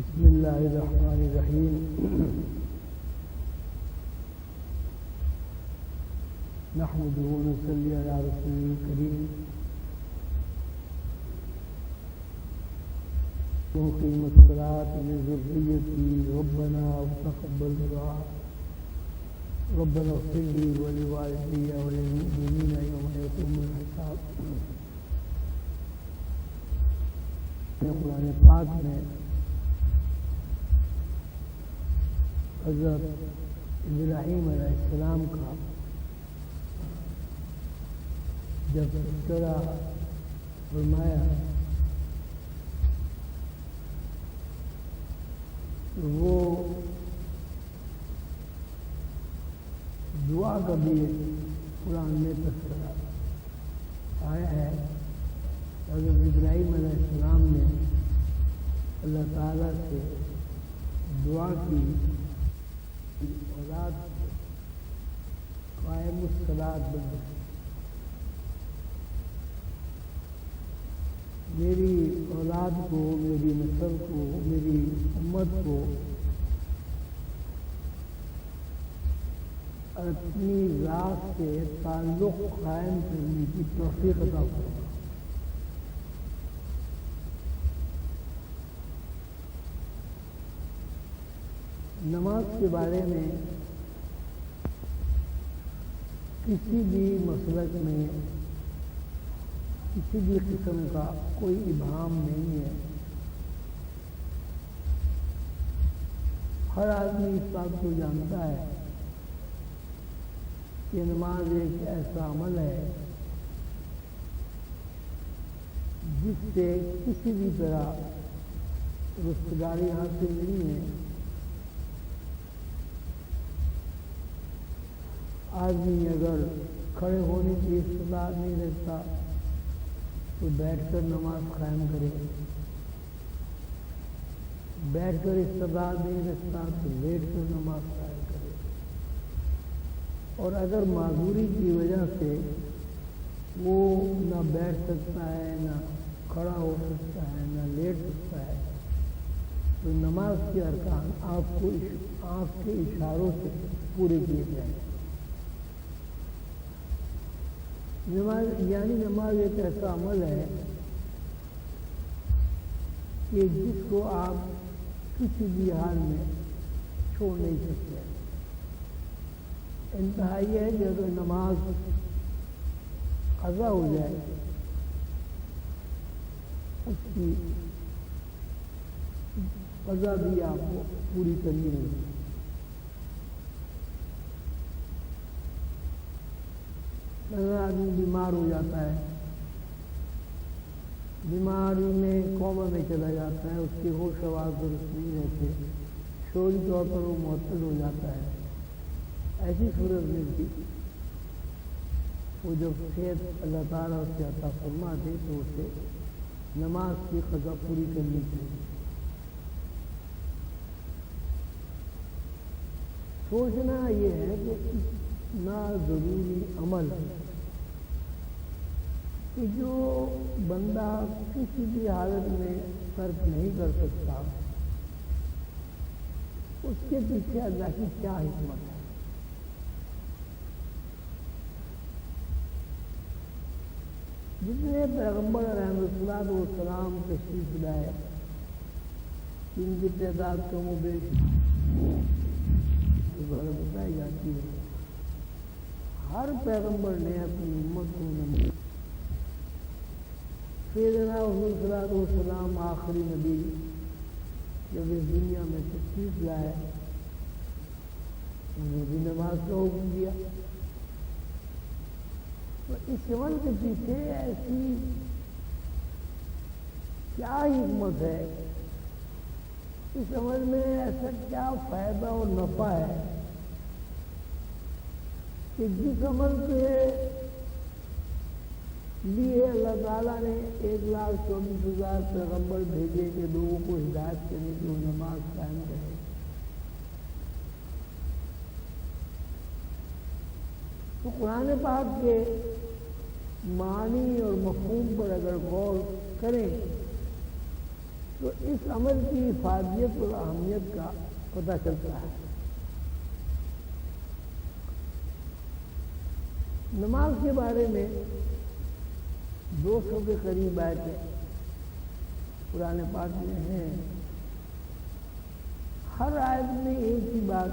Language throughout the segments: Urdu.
بسم اللہ الرحمن الرحیم نحمده ونصلي على رسوله الكريم ونقيم الصلاة لذريتي ربنا وتقبل دعاء ربنا اغفر لي ولوالدي وللمؤمنين يوم يقوم الحساب. قرآن پاک میں حضرت ابراہیم علیہ السلام کا جب تذکرہ فرمایا تو وہ دعا کا بھی قرآن میں تذکرہ آیا ہے. حضرت ابراہیم علیہ السلام نے اللہ تعالیٰ سے دعا کی اولاد قائم الصلاۃ بن جائے. میری اولاد کو، میری نسل کو، میری امت کو اپنی ذات سے تعلق قائم کرنے کی توفیق عطا فرما. نماز کے بارے میں کسی بھی مسلک میں کسی بھی قسم کا کوئی ابہام نہیں ہے. ہر آدمی اس بات کو جانتا ہے کہ نماز ایک ایسا عمل ہے جس سے کسی بھی طرح رستگاری حاصل نہیں ہے. آدمی اگر کھڑے ہونے کی استطاعت نہیں رکھتا تو بیٹھ کر نماز قائم کرے، بیٹھ کر استطاعت نہیں رکھتا تو لیٹ کر نماز قائم کرے، اور اگر معذوری کی وجہ سے وہ نہ بیٹھ سکتا ہے، نہ کھڑا ہو سکتا ہے، نہ لیٹ سکتا ہے، تو نماز کے ارکان آنکھ کے اشاروں سے پورے کیے جائیں. نماز ایک ایسا عمل ہے کہ جس کو آپ کسی بھی حال میں چھوڑ نہیں سکتے. انتہائی ہے کہ اگر نماز قضا ہو جائے اس کی قضا بھی آپ کو پوری کرنی ہوگی. اگر آدمی بیمار ہو جاتا ہے، بیماری میں کوما میں چلا جاتا ہے، اس کے ہوش حواس درست نہیں رہتے، شعوری طور پر وہ معطل ہو جاتا ہے، ایسی صورت میں بھی وہ جب صحت اللہ تعالیٰ اس سے عطا فرما دے تو اسے نماز کی قضا پوری کرنی چاہیے. سوچنا یہ ہے کہ اتنا ضروری عمل کہ جو بندہ کسی بھی حالت میں ترک نہیں کر سکتا، اس کے پیچھے اللہ کی کیا حکمت ہے. جتنے پیغمبر علیہ السلام تشریف لائے ان کی تعداد کم و بیش بتائی جاتی ہے. ہر پیغمبر نے اپنی امت کو نمایا. سیدنا حضور صلی اللہ علیہ وسلم آخری نبی جب اس دنیا میں تشریف لائے انہوں بھی نماز کا حکم دیا. تو اس عمل کے پیچھے ایسی کیا حکمت ہے، اس عمل میں ایسا کیا فائدہ اور نفع ہے کہ جس عمل کے لیے اللہ تعالیٰ نے 1,24,000 پیغمبر بھیجے کہ لوگوں کو ہدایت کرنے کی وہ نماز قائم کرے. تو قرآن پاک کے معنی اور مفہوم پر اگر غور کریں تو اس عمل کی افادیت اور اہمیت کا پتہ چلتا ہے۔ نماز کے بارے میں 200 کے قریب آیتیں قرآن پاک میں ہیں۔ ہر آیت میں ایک ہی بات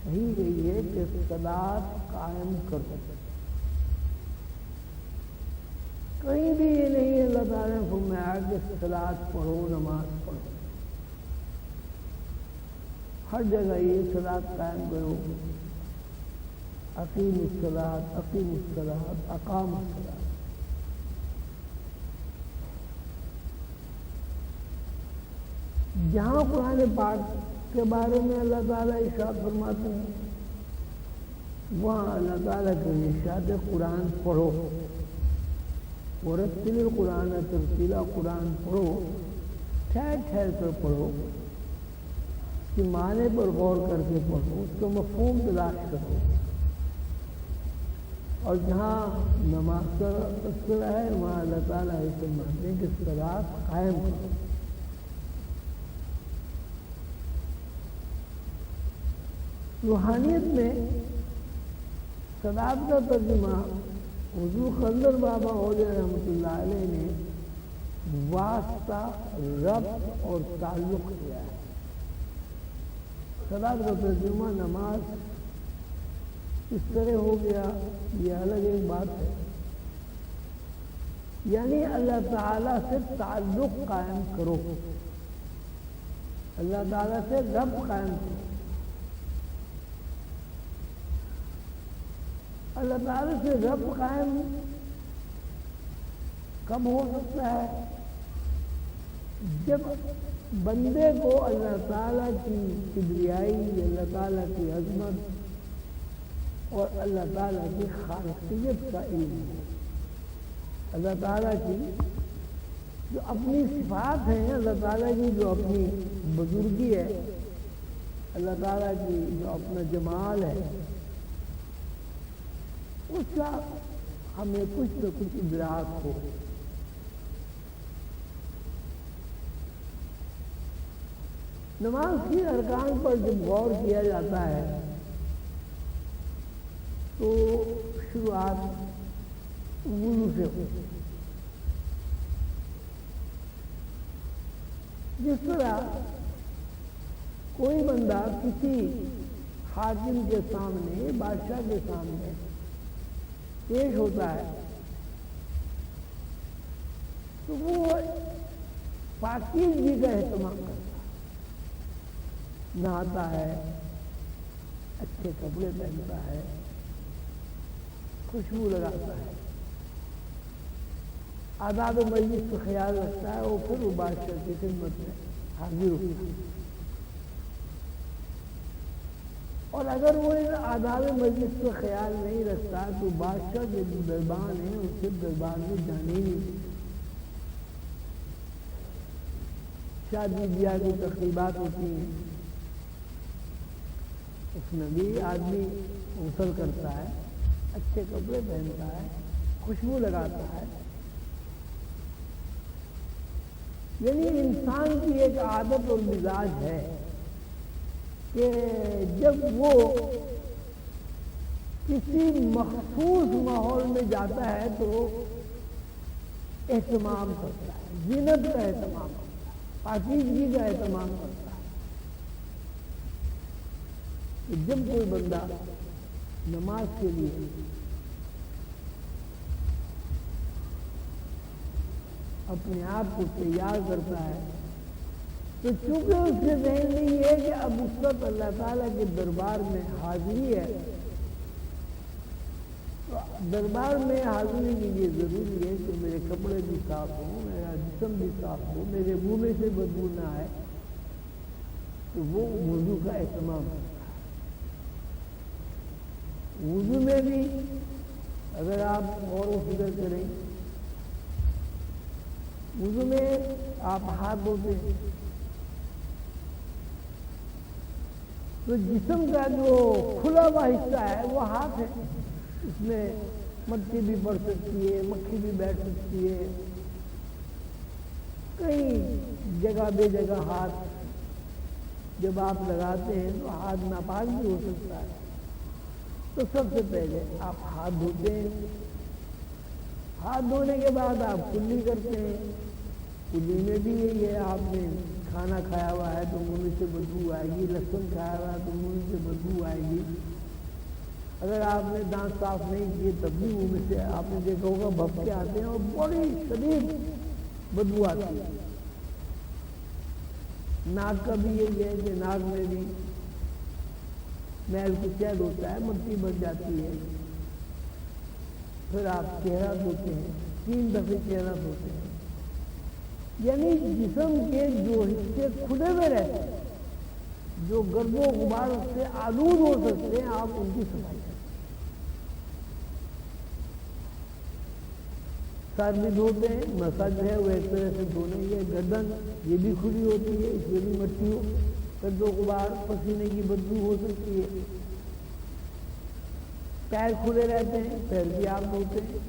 کہی گئی ہے کہ صلاۃ قائم کرو۔ کہیں بھی یہ نہیں ہے اللہ تعالیٰ نے فرمایا کہ صلاۃ پڑھو، نماز پڑھو۔ ہر جگہ یہ صلاۃ قائم کرو، اقیم الصلاۃ، اقیم الصلاۃ، اقام الصلاۃ۔ جہاں قرآن پاک کے بارے میں اللہ تعالیٰ ارشاد فرماتے ہیں، وہاں اللہ تعالیٰ کے ارشاد قرآن پڑھو، ورتل القرآن ترتیلا، قرآن پڑھو، ٹھہر ٹھہر کر پڑھو، اس کے معنی پر غور کر کے پڑھو، اس کا مفہوم تلاش کرو۔ اور جہاں نماز کا تذکرہ ہے وہاں اللہ تعالیٰ یہ فرماتے ہیں کہ صلاۃ قائم کرو۔ روحانیت میں صلاۃ کا ترجمہ حضور خضر بابا علیہ رحمۃ اللہ علیہ نے واسطہ، ربط اور تعلق کیا ہے۔ صلاۃ کا ترجمہ نماز اس طرح ہو گیا، یہ الگ ایک بات ہے، یعنی اللہ تعالیٰ سے تعلق قائم کرو، اللہ تعالیٰ سے ربط قائم کرو۔ اللہ تعالیٰ سے ربط قائم کب ہو سکتا ہے؟ جب بندے کو اللہ تعالیٰ کی کبریائی، اللہ تعالیٰ کی عظمت اور اللہ تعالیٰ کی خالقیت کا علم ہو۔ اللہ تعالیٰ کی جو اپنی صفات ہیں، اللہ تعالیٰ کی جو اپنی بزرگی ہے، اللہ تعالیٰ کی جو اپنا جمال ہے، اس کا ہمیں کچھ نہ کچھ ادراک ہو۔ نماز کی ارکان پر جب غور کیا جاتا ہے تو شروعات وضو سے ہو۔ جس طرح کوئی بندہ کسی حاکم کے سامنے، بادشاہ کے سامنے پیش ہوتا ہے تو وہ پاکیزگی کا اہتمام کرتا ہے، نہاتا ہے، اچھے کپڑے پہنتا ہے، خوشبو لگاتا ہے، آداب مجلس کا خیال رکھتا ہے، اور پھر وہ بادشاہ کی خدمت میں حاضر ہوتا ہے۔ اور اگر وہ ان آداب مجلس کا خیال نہیں رکھتا تو بادشاہ کے جو دربان ہیں اس کے دربار میں جانے ہی نہیں دیتے۔ شادی بیاہ کی تقریبات ہوتی ہیں، اس میں بھی آدمی غسل کرتا ہے، اچھے کپڑے پہنتا ہے، خوشبو لگاتا ہے۔ یعنی انسان کی ایک عادت اور مزاج ہے کہ جب وہ کسی مخصوص ماحول میں جاتا ہے تو اہتمام کرتا ہے، زینت کا اہتمام کرتا ہے، پاکیزگی کا اہتمام کرتا ہے۔ کہ جب کوئی بندہ نماز کے لیے اپنے آپ کو تیار کرتا ہے تو چونکہ اس کے ذہن میں یہ ہے کہ اب اس وقت اللہ تعالیٰ کے دربار میں حاضری ہے، تو دربار میں حاضری کے لیے ضروری ہے کہ میرے کپڑے بھی صاف ہوں، میرا جسم بھی صاف ہو، میرے منہ میں سے بدبو نہ آئے، تو وہ وضو کا اہتمام کرتا ہے۔ وضو میں بھی اگر آپ غور و فکر کریں، وضو میں آپ ہاتھ دھوتے ہیں تو جسم کا جو کھلا ہوا حصہ ہے وہ ہاتھ ہے، اس میں مٹی بھی پڑ سکتی ہے، مکھی بھی بیٹھ سکتی ہے، کئی جگہ بے جگہ ہاتھ جب آپ لگاتے ہیں تو ہاتھ ناپاک بھی ہو سکتا ہے. تو سب سے پہلے آپ ہاتھ دھوتے ہیں. ہاتھ دھونے کے بعد آپ کلی کرتے ہیں. کلی میں بھی یہی ہے, آپ نے کھانا کھایا ہوا ہے تو منہ سے بدبو آئے گی, لہسن کھایا ہوا ہے تو منہ سے بدبو آئے گی. اگر آپ نے دانت صاف نہیں کیے تب بھی منہ سے آپ نے دیکھا ہوگا بھپکے آتے ہیں اور بڑی شدید بدبو آتی ہے. ناک کا بھی یہی ہے کہ ناک میں بھی میل کچید ہوتا ہے, مٹی بن جاتی ہے. پھر آپ چہرہ دھوتے ہیں, 3 دفعے چہرہ دھوتے ہیں. یعنی جسم کے جو حصے کھلے ہوئے رہتے ہیں, جو گرد و غبار سے آلود ہو سکتے ہیں, آپ ان کی صفائی کریں. سر بھی دھوتے ہیں, مسا جو ہے وہ ایک طرح سے دھونے کے. گردن یہ بھی کھلی ہوتی ہے, اس میں بھی مٹی ہو, گرد و غبار پسینے کی بدبو ہو سکتی ہے. پیر کھلے رہتے ہیں, پیر بھی آپ دھوتے ہیں.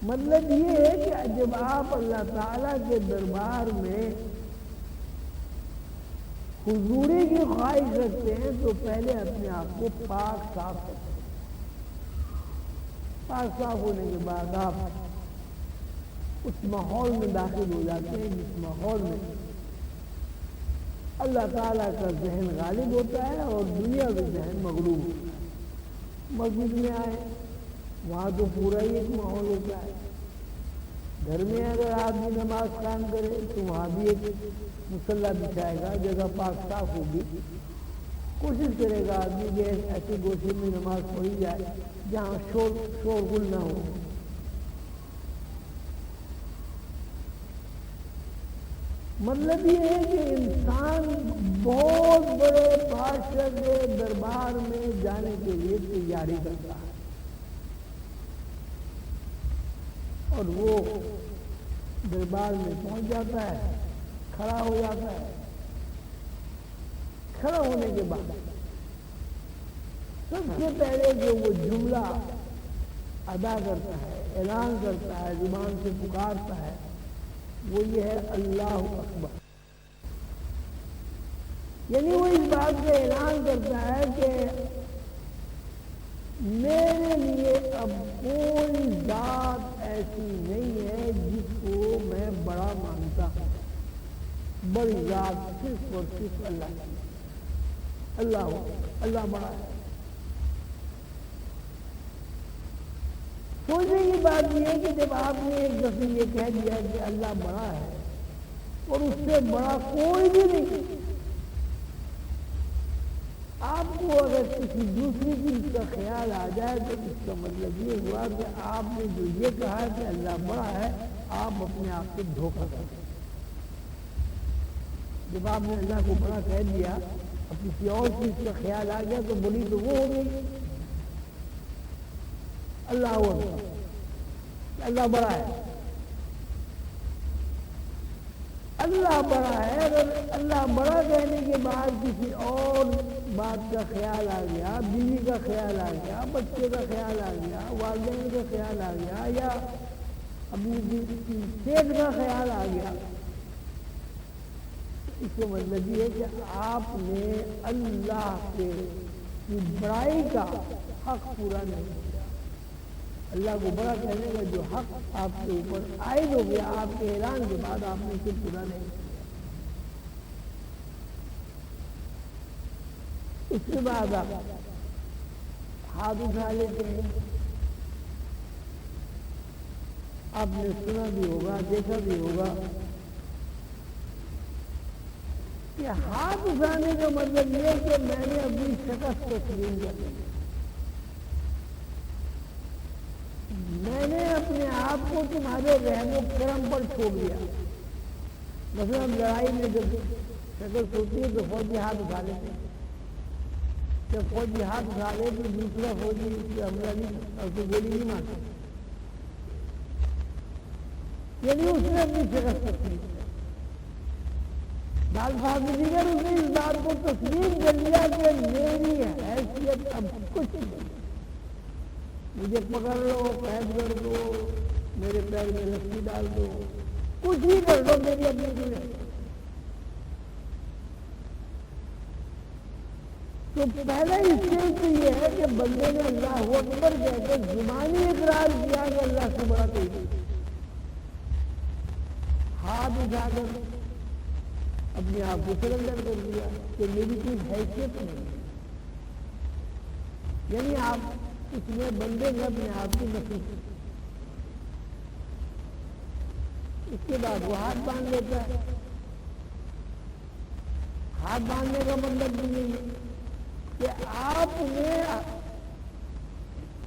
مطلب یہ ہے کہ جب آپ اللہ تعالیٰ کے دربار میں حضوری کی خواہش رکھتے ہیں تو پہلے اپنے آپ کو پاک صاف کرتے ہیں. پاک صاف ہونے کے بعد آپ اس ماحول میں داخل ہو جاتے ہیں جس ماحول میں اللہ تعالیٰ کا ذہن غالب ہوتا ہے اور دنیا کا ذہن مغلوب ہوتا ہے. مسجد میں آئے, وہاں تو پورا ہی ایک ماحول ہوتا ہے. گھر میں اگر آدمی نماز قائم کرے تو وہاں بھی ایک مصلی بچھائے گا, جگہ پاک صاف ہوگی. کوشش کرے گا آدمی کہ ایسے گوشے میں نماز پڑھی جائے جہاں شور غل نہ ہو. مطلب یہ ہے کہ انسان بہت بڑے بادشاہ کے دربار میں جانے کے لیے تیاری کرتا ہے, اور وہ دربار میں پہنچ جاتا ہے, کھڑا ہو جاتا ہے. کھڑا ہونے کے بعد سب سے پہلے جو وہ جملہ ادا کرتا ہے, اعلان کرتا ہے, زبان سے پکارتا ہے, وہ یہ ہے اللہ اکبر. یعنی وہ اس بات کا اعلان کرتا ہے کہ میرے لیے اب کوئی ذات ایسی نہیں ہے جس کو میں بڑا مانتا ہوں. بڑی ذات صرف اور صرف اللہ کی. اللہ بڑا ہے. سوچنے کی بات یہ ہے کہ جب آپ نے ایک دفعہ یہ کہہ دیا کہ اللہ بڑا ہے اور اس سے بڑا کوئی بھی نہیں, آپ کو اگر کسی دوسری چیز کا خیال آ جائے تو اس کا مطلب یہ ہوا کہ آپ نے جو یہ کہا کہ اللہ بڑا ہے, آپ اپنے آپ کو دھوکہ کرتے ہیں. جب آپ نے اللہ کو بڑا کہہ دیا, اب کسی اور چیز کا خیال آ گیا تو بڑی تو وہ ہو گئی. اللہ بڑا ہے. اللہ بڑا ہے. اگر اللہ بڑا کہنے کے بعد کسی اور بات کا خیال آ گیا, بیوی کا خیال آ گیا, بچے کا خیال آ گیا, والدین کا خیال آ گیا, یا اپنی صحت کا خیال آ گیا, اس کا مطلب یہ ہے کہ آپ نے اللہ کے بڑائی کا حق پورا نہیں کیا. اللہ کو بڑا کہنے کا جو حق آپ کے اوپر عائد ہو گیا آپ کے اعلان کے بعد, آپ نے اسے پورا نہیں کیا. اس کے بعد آپ ہاتھ اٹھا لیتے ہیں. آپ نے سنا بھی ہوگا, دیکھا بھی ہوگا کہ ہاتھ اٹھانے کا مطلب یہ ہے کہ میں نے اپنی شکست تسلیم کر لی. میں نے اپنے آپ کو تمہارے رحم و کرم پر چھوڑ دیا. مثلا لڑائی میں جب شکست ہوتی ہے تو فوجی ہاتھ اٹھا لیتے ہیں. جب فوجی ہاتھ اٹھا لے تو دوسرا فوجی اس پہ حملہ نہیں کرتا, اس کو گولی نہیں مارتا. یعنی اس نے اپنی شکست تسلیم کی. دال صاحب دیگر اس نے اس بات کو تسلیم کر لیا کہ میری حیثیت اب کچھ نہیں, مجھے پکڑ لو, قید کر دو, میرے پیر میں رسی ڈال دو، کچھ بھی کر دو، میری اپنی دنیا۔ تو پہلا اسٹیج تو یہ ہے کہ بندے نے اللہ اکبر کہہ کے زبانی اقرار کیا کہ اللہ سے بڑا کوئی نہیں، ہاتھ اٹھا کر اپنے آپ کو سرنڈر کر دیا کہ میری کوئی حیثیت نہیں، یعنی آپ اس میں بندے نے اپنے آپ کی نفی کی۔ اس کے بعد وہ ہاتھ باندھ لیتا ہے۔ ہاتھ باندھنے کا مطلب بھی نہیں ہے کہ آپ نے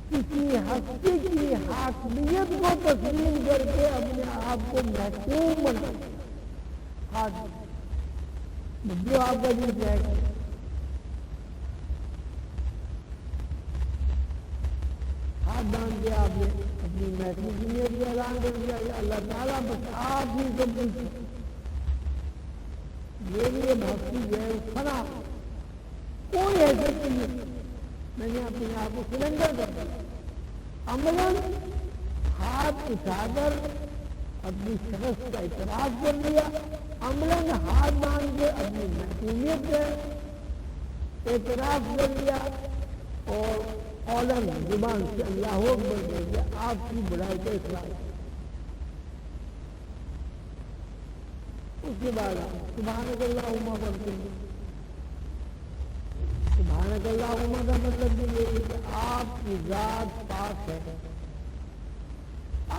کسی ہستی کی حاکمیت کو تسلیم کر کے اپنے آپ کو محکوم بنا ہاتھ جو آپ کا دل چاہے ہاتھ باندھ کے آپ نے اپنی محکومیت کو اعلان کر دیا کہ اللہ تعالیٰ بس آپ ہی سب کچھ، میری یہ بھکتی جو ہے فنا، کوئی حیثیت نہیں، میں نے اپنے آپ کو سرنڈر کر دیا۔ عملاً ہاتھ اٹھا کر اپنی شخص کا اعتراف کر لیا، عملاً ہاتھ باندھ کے اپنی محکومیت کا اعتراف کر لیا، اور قولاً زبان سے اللہ اکبر کہہ دیا، آپ کی بڑائی کا اقرار۔ اس کے بعد سبحانک اللہم پڑھتے ہیں۔ سبحانک اللہم کا مطلب یہ ہے کہ آپ کی ذات پاک ہے،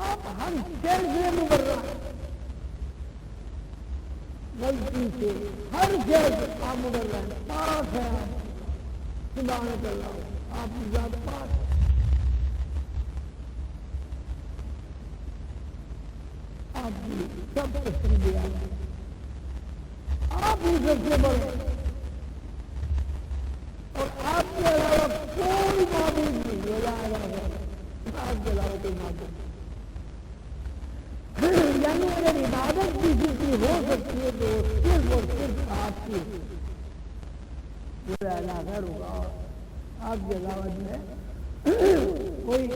آپ ہر شے سے مبرہ ہیں، غلطی سے ہر شے سے آپ مبرہ ہیں، پاک ہے آپ۔ سبحانک اللہم، آپ کی ذات پاک ہے، آپ کی سب تصویر ہے، آپ ہی سب سے بڑے، اور آپ کے علاوہ کوئی معبود نہیں، آپ کے علاوہ کوئی معبود نہیں۔ یعنی اگر عبادت کسی کی ہو سکتی ہے تو صرف اور صرف آپ کی پورا علاقہ ہوگا، اور آپ کے علاوہ جو ہے کوئی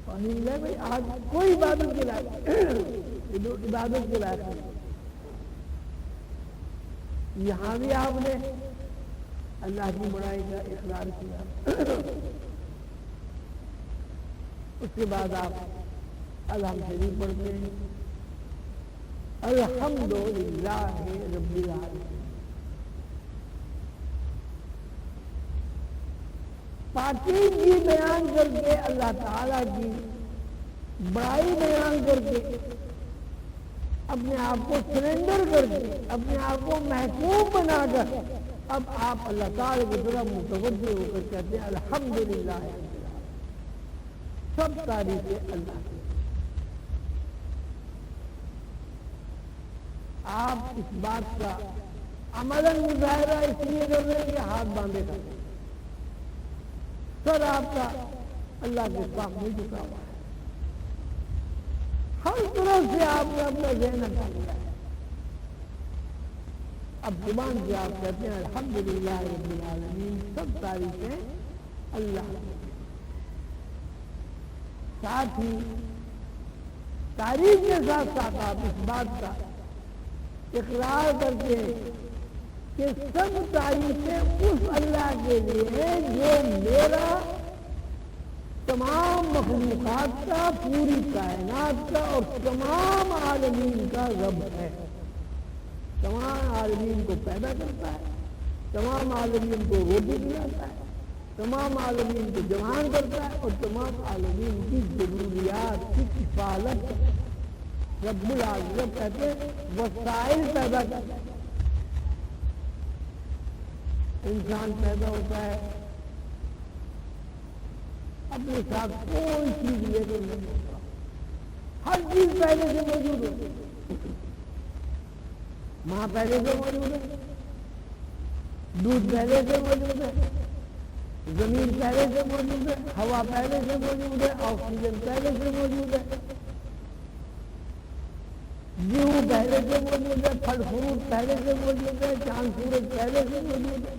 پانی ملے بھائی آج کوئی عبادت کے لائق، عبادت کے لائق نہیں۔ یہاں بھی آپ نے اللہ کی بڑائی کا اقرار کیا، اس کے بعد آپ الحمد شریف پڑھتے ہیں، الحمدللہ رب العالمین۔ پاکیزگی بیان کر کے، اللہ تعالیٰ کی بڑائی بیان کر کے، اپنے آپ کو سرنڈر کر کے، اپنے آپ کو محکوم بنا کر، اب آپ اللہ تعالیٰ کی طرف متوجہ ہو کر کہتے ہیں الحمدللہ، سب تعریفیں اللہ کی۔ آپ اس بات کا عملاً مظاہرہ اس لیے کر رہے ہیں کہ ہاتھ باندھے کر رہے ہیں، سر آپ کا اللہ کے سامنے جھکا ہوا ہے، ہر طرف سے آپ نے اپنا ذہن ہٹا لیا ہے۔ اب زبان سے آپ کہتے ہیں الحمدللہ رب العالمین، سب تعریفیں اللہ کی۔ ساتھ ہی تعریف کے ساتھ ساتھ آپ اس بات کا اقرار کرتے ہیں کہ سب تعریفیں اس اللہ کے لیے ہیں جو میرا تمام مخلوقات کا، پوری کائنات کا اور تمام عالمین کا رب ہے، تمام عالمین کو پیدا کرتا ہے، تمام عالمین کو روزی دلاتا ہے، تمام عالمین کو جوان کرتا ہے، اور تمام عالمین کی ضروریات کی کفالت رب العالمین کہتے ہیں وسائل پیدا کرتا ہے۔ انسان پیدا ہوتا ہے، اپنے ساتھ کوئی چیز لے کر نہیں ہوتا، ہر چیز پہلے سے موجود ہوتی ہے، ماں پہلے سے موجود ہے، دودھ پہلے سے موجود ہے، زمین پہلے سے موجود ہے، ہوا پہلے سے موجود ہے، آکسیجن پہلے سے موجود ہے، گیہوں پہلے سے موجود ہے، پھل فروٹ پہلے سے موجود ہے، چاند سورج پہلے سے موجود ہے۔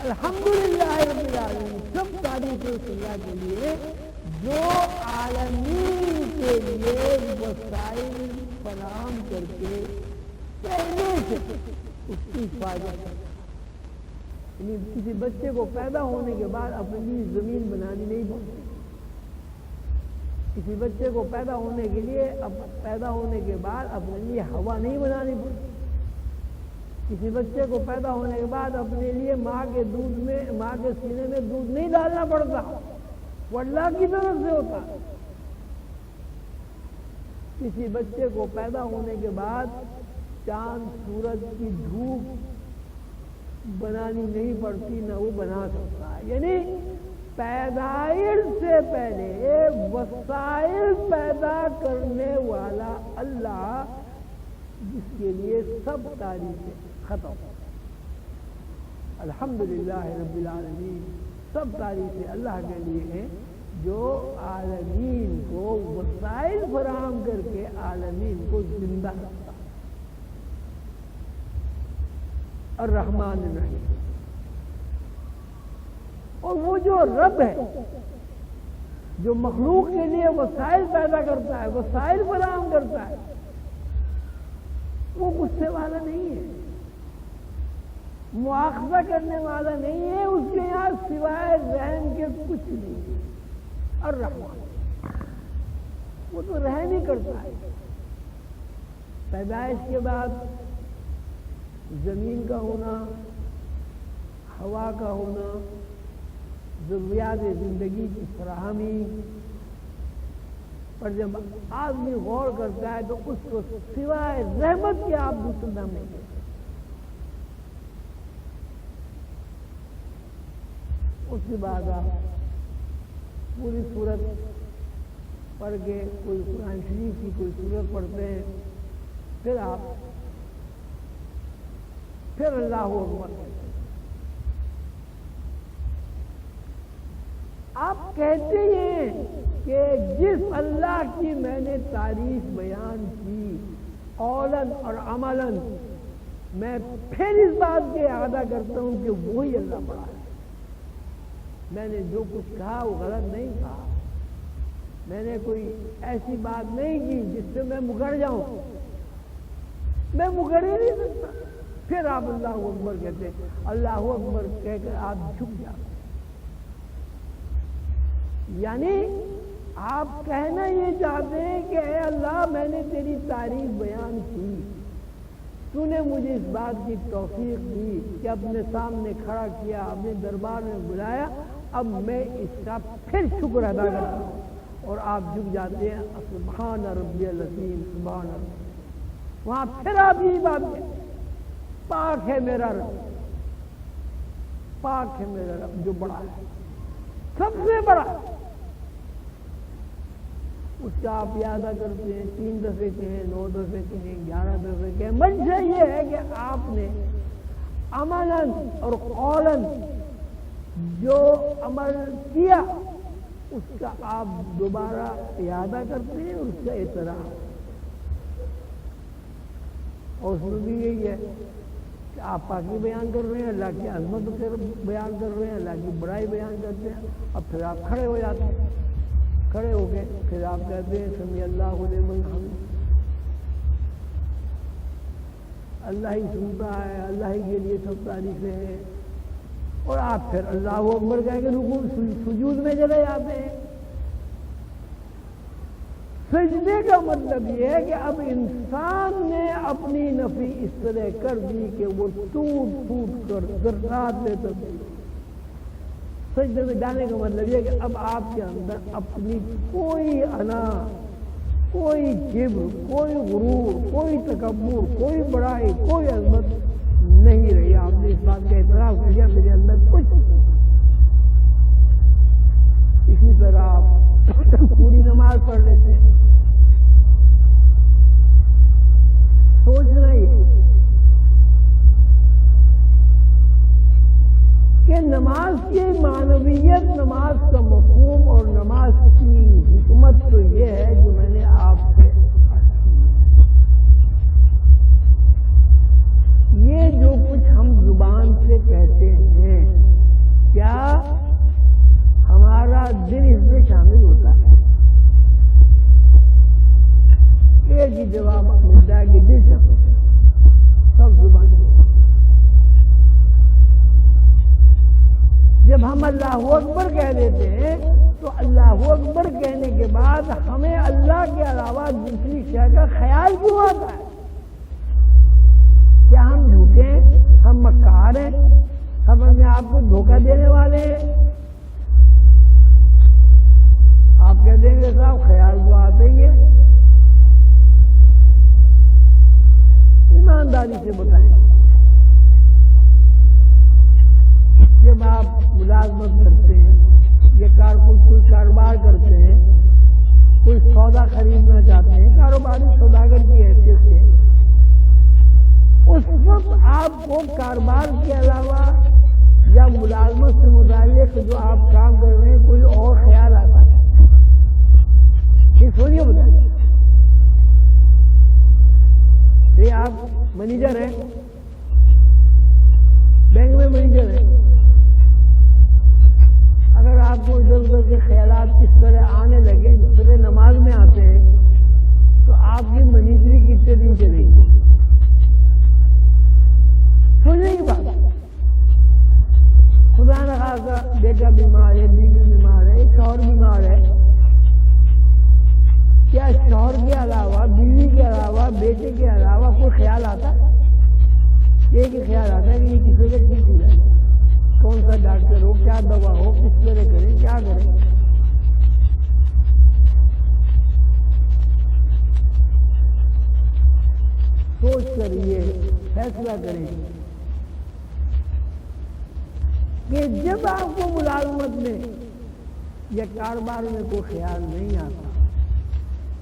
الحمدللہ رب العالمین، سب تعریفیں اس اللہ کے لیے جو عالمین کے لیے وسائل فراہم کر کے پہلے سے اس کی حفاظت کرتا ہے. یعنی کسی بچے کو پیدا ہونے کے بعد اپنے لیے زمین بنانی نہیں پڑتی. کسی بچے کو پیدا ہونے کے بعد اپنے لیے ہوا نہیں بنانی پڑتی. کسی بچے کو پیدا ہونے کے بعد اپنے لیے ماں کے سینے میں دودھ نہیں ڈالنا پڑتا. وہ اللہ کی طرف سے ہوتا. کسی بچے کو پیدا ہونے کے بعد چاند سورج کی دھوپ بنانی نہیں پڑتی، نہ وہ بنا سکتا ہے. یعنی پیدائش سے پہلے وسائل پیدا کرنے والا اللہ، جس کے لیے سب تعریفیں ختم. الحمدللہ رب العالمین. سب تعریفیں اللہ کے لیے ہیں جو عالمین کو وسائل فراہم کر کے عالمین کو زندہ رکھتا. الرحمن الرحیم. اور وہ جو رب ہے جو مخلوق کے لیے وسائل پیدا کرتا ہے، وسائل فراہم کرتا ہے، وہ غصے والا نہیں ہے، مواخذہ کرنے والا نہیں ہے. اس کے یہاں سوائے رحم کے کچھ نہیں ہے. الرحمن، وہ تو رحم ہی کرتا ہے. پیدائش کے بعد زمین کا ہونا، ہوا کا ہونا، ضروریات زندگی کی فراہمی پر جب آدمی غور کرتا ہے تو اس کو سوائے رحمت کے آپ دوسرا نام نہیں دیتے. اس کے بعد آپ پوری سورت پڑھ کے کوئی قرآن شریف کی کوئی سورت پڑھتے ہیں، پھر اللہ اکبر کہتے ہیں. آپ کہتے ہیں کہ جس اللہ کی میں نے تعریف بیان کی قولاً اور عملاً، میں پھر اس بات کے اعادہ کرتا ہوں کہ وہی اللہ بڑا ہے. میں نے جو کچھ کہا وہ غلط نہیں کہا. میں نے کوئی ایسی بات نہیں کی جس سے میں مکر جاؤں. میں مکر ہی نہیں سکتا. پھر آپ اللہ اکبر کہتے ہیں. اللہ اکبر کہہ کر آپ جھک جاتے. یعنی آپ کہنا یہ چاہتے ہیں کہ اے اللہ، میں نے تیری تعریف بیان کی، تو نے مجھے اس بات کی توفیق دی کہ اپنے سامنے کھڑا کیا، اپنے دربار میں بلایا، اب میں اس کا پھر شکر ادا کرتا ہوں. اور آپ جھک جاتے ہیں. سبحان ربی العظیم، سبحان ربی. وہاں پھر آپ یہی بات کہتے ہیں، پاک ہے میرا رب، پاک ہے میرا رب جو بڑا ہے، سب سے بڑا. اس کا آپ یادہ کرتے ہیں، 3 دفعے کہیں، 9 دفعے کہیں، 11 دفعے کہیں. منشا یہ ہے کہ آپ نے عملاً اور قولاً جو عمل کیا اس کا آپ دوبارہ اعادہ کرتے ہیں، اس کا اعتراف. اور اس میں بھی یہی ہے کہ آپ پاکی بیان کر رہے ہیں، اللہ کی عظمت بیان کر رہے ہیں، اللہ کی بڑائی بیان کرتے ہیں. اب پھر آپ کھڑے ہو جاتے ہیں. کھڑے ہو گئے پھر آپ کہتے ہیں سمیع اللہ لمن حمدہ. اللہ ہی سنتا ہے، اللہ ہی کے لیے سب تعریفیں ہیں. اور آپ پھر اللہ اکبر کہہ کے رکوع سجود میں چلے جاتے ہیں. سجدے کا مطلب یہ ہے کہ اب انسان نے اپنی نفی اس طرح کر دی کہ وہ ٹوٹ کر ذرات میں تبدیل. سجدے میں جانے کا مطلب یہ کہ اب آپ کے اندر اپنی کوئی انا، کوئی کبر، کوئی غرور، کوئی تکبر، کوئی بڑائی، کوئی عظمت نہیں رہی. آپ نے اس بات کا اعتراف کیا میرے اندر کچھ نہیں. اسی طرح آپ پوری نماز پڑھ لیتے ہیں. سوچنا ہی کہ نماز کی معنویت، نماز کا مفہوم اور نماز کی حکمت تو یہ ہے جو میں نے آپ سے یہ جو کچھ ہم زبان سے کہتے ہیں، کیا ہمارا دل اس میں شامل ہوتا اللہ اکبر کہہ دیتے ہیں تو اللہ اکبر کہنے کے بعد ہمیں اللہ کے علاوہ دوسری شے کا خیال کیوں آتا ہے؟ کیا ہم جھوٹے ہیں؟ ہم مکار ہیں؟ ہم اپنے آپ کو دھوکہ دینے والے ہیں؟ آپ کہہ دیں گے صاحب خیال تو آتے ہی ہے، ایمانداری سے بتائیں، جب آپ ملازمت کرتے ہیں یا کوئی کاروبار کرتے ہیں، کوئی سودا خریدنا چاہتے ہیں، کاروباری سوداگر کی حیثیت سے، اس وقت آپ کو کاروبار کے علاوہ یا ملازمت سے متعلق جو آپ کام کر رہے ہیں کوئی اور خیال آتا ہے؟ یہ سوچیے بتائیں، یہ آپ مینیجر ہیں، بینک میں مینیجر ہیں، اگر آپ کو ادھر ادھر کے خیالات اس طرح آنے لگے جس طرح نماز میں آتے ہیں تو آپ کی منیجری کتنے دن چلے گی؟ سوچنے کی بات، خدا نہ خاصا بیٹا بیمار ہے، بیوی بیمار ہے، شوہر بیمار ہے، کیا شوہر کے علاوہ، بیوی کے علاوہ، بیٹے کے علاوہ کوئی خیال آتا ہے؟ ایک ہی خیال آتا ہے کہ یہ کسی کا ٹھیک ہو جائے، کون سا ڈاکٹر ہو، کیا دوا ہو، کس طرح کریں، کیا کریں؟ سوچ کر یہ فیصلہ کریں کہ جب آپ کو ملازمت میں یا کاروبار میں کوئی خیال نہیں آتا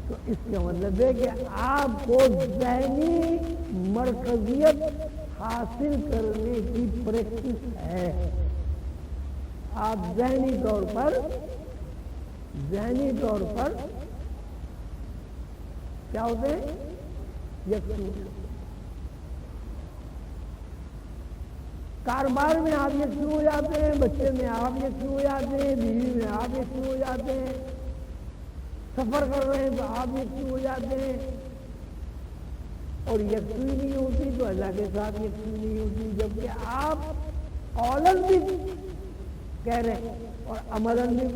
تو اس کا مطلب ہے کہ آپ کو ذہنی مرکزیت حاصل کرنے کی پریکٹس ہے، آپ ذہنی طور پر کیا ہوتے ہیں؟ یکسو۔ کاروبار میں آپ یکسو ہو جاتے ہیں، بچے میں آپ یکسو ہو جاتے ہیں، بیوی میں آپ یکسو ہو جاتے ہیں، سفر کر رہے ہیں تو آپ یکسو ہو جاتے ہیں، اور یکسوئی نہیں ہوتی تو اللہ کے ساتھ یکسوئی نہیں ہوتی، جبکہ آپ قولاً بھی کہہ رہے ہیں اور عملاً بھی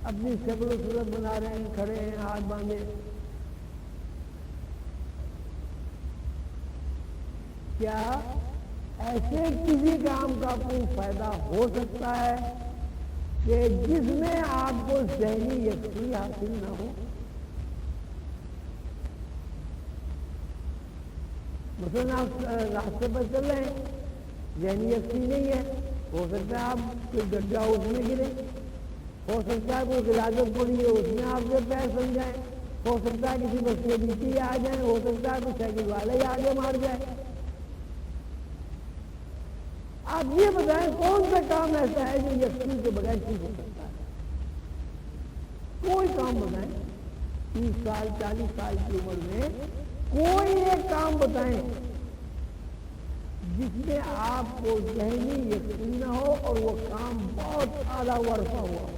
اپنی شکل و صورت بنا رہے ہیں، کھڑے ہیں ہاتھ باندھے۔ کیا ایسے کسی کام کا کوئی فائدہ ہو سکتا ہے کہ جس میں آپ کو ذہنی یکسوئی حاصل نہ ہو؟ مثلاً آپ راستے پر چل رہے ہیں، ذہنی یکسوئی نہیں ہے، ہو سکتا ہے آپ کوئی گڈھا ہو اس میں گرے، ہو سکتا ہے کوئی غلاظت پڑی ہے اس میں آپ کے پیر سن جائیں، ہو سکتا ہے کسی بس کے نیچے آ جائیں، ہو سکتا ہے کوئی سائیکل والا ہی آگے مار جائے۔ آپ یہ بتائیں کون سا کام ایسا ہے جو یکسوئی کے بغیر ٹھیک ہو سکتا ہے؟ کوئی کام بتائیں، 30 سال 40 سال کی عمر میں کوئی ایک کام بتائیں جس میں آپ کو ذہنی یقین نہ ہو اور وہ کام بہت اعلیٰ ورثہ ہوا ہو۔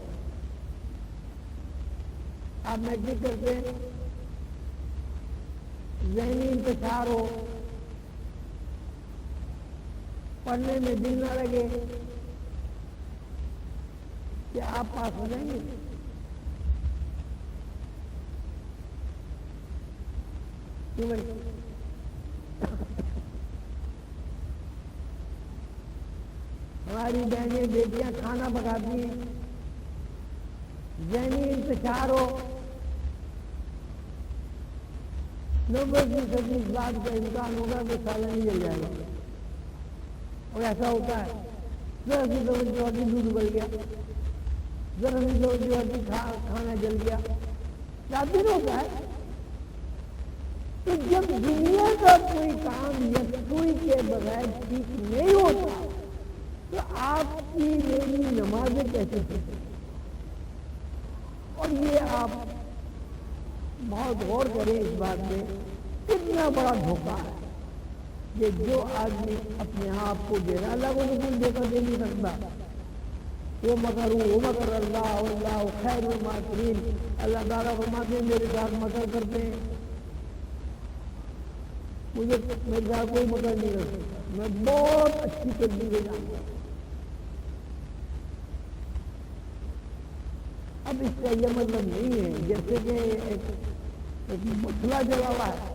آپ میٹرک کرتے ہیں، ذہنی انتشار ہو، پڑھنے میں دل نہ لگے، کہ آپ پاس ہو جائیں گے؟ کیوں بھائی؟ ہماری بہنیں بیٹیاں کھانا پکاتی ہیں، ذہنی انتشار ہو، 90% اس بات کا امکان ہوگا کہ سالن ہی جل جائے گا، اور ایسا ہوتا ہے، ذرا سی توجہ ہوتی دودھ ابل گیا، ذرا سی توجہ ہوتی کھانا جل گیا، کیا دن ہوتا ہے؟ تو جب دنیا کا کوئی کام یکسوئی کے بغیر ٹھیک نہیں ہوتا تو آپ کی میری نمازیں کیسے پڑھیں؟ اور یہ آپ بہت غور کریں اس بات میں، کتنا بڑا دھوکہ ہے کہ جو آدمی اپنے آپ کو دے رہا، اللہ کو تو کچھ دے نہیں سکتا، وہ مکر اللہ واللہ خیر الماکرین، اللہ تعالیٰ فرماتے ہیں میرے ساتھ مکر کرتے ہیں، مجھے میرے ساتھ کوئی مکر نہیں کر سکتا، میں بہت اچھی تدبیریں جانتا ہوں۔ اب اس کا یہ مطلب نہیں ہے جیسے کہ ایک مسئلہ چلا ہوا ہے،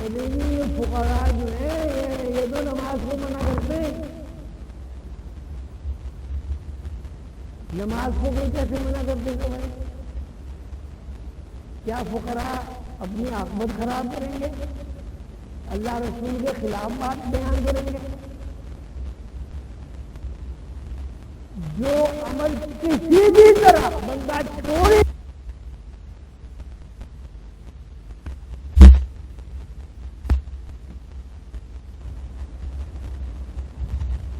یہ فقراء جو ہے یہ تو نماز کو منع کرتے ہیں. نماز کو کوئی کیسے منع کرتے ہیں بھائی؟ کیا فقراء اپنی عاقبت خراب کریں گے؟ اللہ رسول کے خلاف بات بیان کریں گے؟ جو عمل کسی بھی طرح بندہ چھوڑے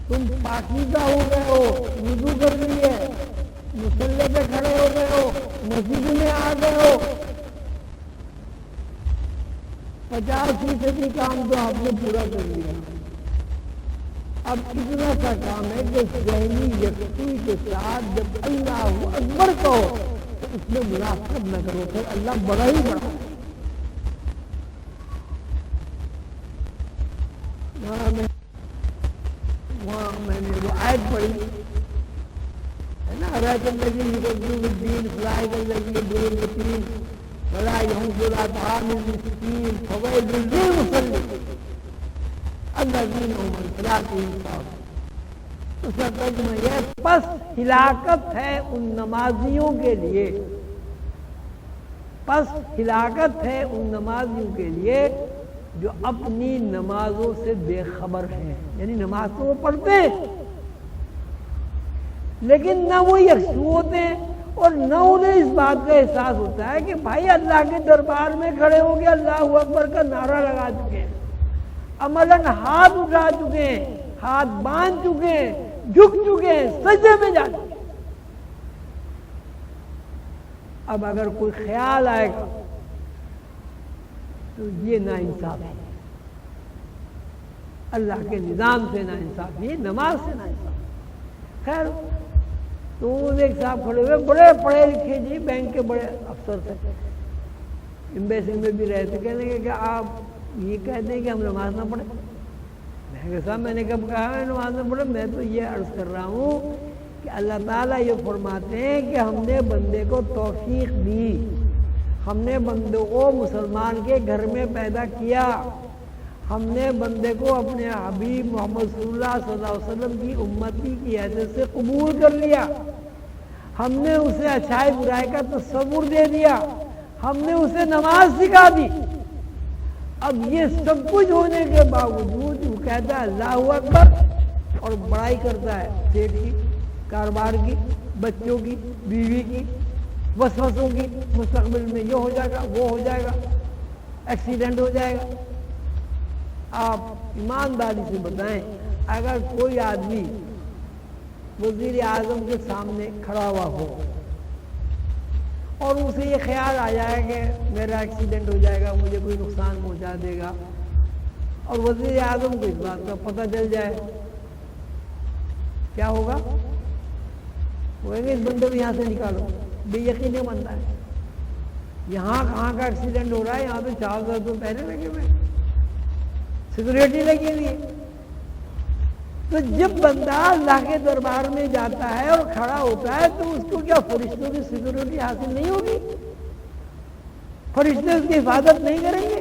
تم پاکیزہ ہو گئے ہو، وضو کر لیے، مصلی پہ کھڑے ہو گئے ہو، مسجد میں آ گئے ہو، 50% کام تو آپ نے پورا کر لیا. اب اتنا سا کام ہے کہ ذہنی یکسوئی کے ساتھ جب اللہ اکبر کہو تو اس میں منافقت نہ کرو، پھر اللہ بڑا ہی بڑا. وہاں میں نے وہ آیت پڑھی ہے نا، رایت الذین یقولون الدین فلائق الذین دون الدین ولا ينظر طعام المسكين فويل للمصلين الذين هم عن صلاتهم ساهون. اس کا ترجمہ یہ پس ہلاکت ہے ان نمازیوں کے لیے، پس ہلاکت ہے ان نمازیوں کے لیے جو اپنی نمازوں سے بے خبر ہیں. یعنی نماز تو وہ پڑھتے ہیں لیکن نہ وہ یکسو ہوتے ہیں اور نہ انہیں اس بات کا احساس ہوتا ہے کہ بھائی اللہ کے دربار میں کھڑے ہو کے اللہ اکبر کا نعرہ لگا چکے ہیں، عملاً ہاتھ اٹھا چکے ہیں، ہاتھ باندھ چکے ہیں، جھک چکے ہیں، سجدے میں جا چکے ہیں. اب اگر کوئی خیال آئے گا تو یہ ناانصاف ہے، اللہ کے نظام سے ناانصاف، یہ نماز سے ناانصاف. خیر تو ایک صاحب کھڑے ہوئے، بڑے پڑھے لکھے جی، بینک کے بڑے افسر تھے، ایمبیسی میں بھی رہے تھے. کہنے کہ آپ یہ کہتے ہیں کہ ہم نماز نہ پڑھیں؟ میں کہا صاحب میں نے کب کہا ہے نماز نہ پڑھیں؟ میں تو یہ عرض کر رہا ہوں کہ اللہ تعالیٰ یہ فرماتے ہیں کہ ہم نے بندے کو توفیق دی، ہم نے بندے کو مسلمان کے گھر میں پیدا کیا، ہم نے بندے کو اپنے حبیب محمد صلی اللہ علیہ وسلم کی امتی کی حیثیت سے قبول کر لیا، ہم نے اسے اچھائی برائی کا تصور دے دیا، ہم نے اسے نماز سکھا دی. اب یہ سب کچھ ہونے کے باوجود وہ کہتا ہے اللہ اکبر اور بڑائی کرتا ہے پیٹ کی، کاروبار کی، بچوں کی، بیوی کی، وسوسوں کی، مستقبل میں یہ ہو جائے گا، وہ ہو جائے گا، ایکسیڈنٹ ہو جائے گا. آپ ایمانداری سے بتائیں اگر کوئی آدمی وزیر اعظم کے سامنے کھڑا ہوا ہو اور اسے یہ خیال آ جائے کہ میرا ایکسیڈنٹ ہو جائے گا، مجھے کوئی نقصان پہنچا دے گا، اور وزیر اعظم کو اس بات کا پتہ چل جائے، کیا ہوگا؟ وہ کہیں گے اس بندے کو یہاں سے نکالو، بے یقینی بنتا ہے. یہاں کہاں کا ایکسیڈنٹ ہو رہا ہے؟ یہاں پہ 4,000 روپے پہلے لگے ہوئے، سیکورٹی لگی ہوئی ہے. تو جب بندہ اللہ کے دربار میں جاتا ہے اور کھڑا ہوتا ہے تو اس کو کیا فرشتوں کی سیکورٹی حاصل نہیں ہوگی؟ فرشتے اس کی حفاظت نہیں کریں گے؟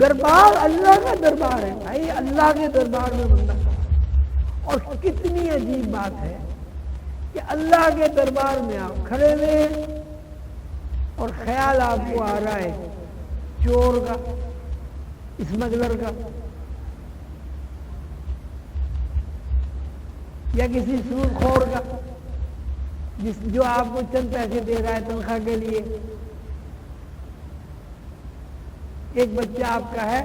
دربار اللہ کا دربار ہے بھائی، اللہ کے دربار میں بندہ کھڑا. اور کتنی عجیب بات ہے کہ اللہ کے دربار میں آپ کھڑے ہوئے اور خیال آپ کو آ رہا ہے چور کا، اسمگلر کا، یا کسی سود خور کا جو آپ کو چند پیسے دے رہا ہے تنخواہ کے لیے. ایک بچہ آپ کا ہے،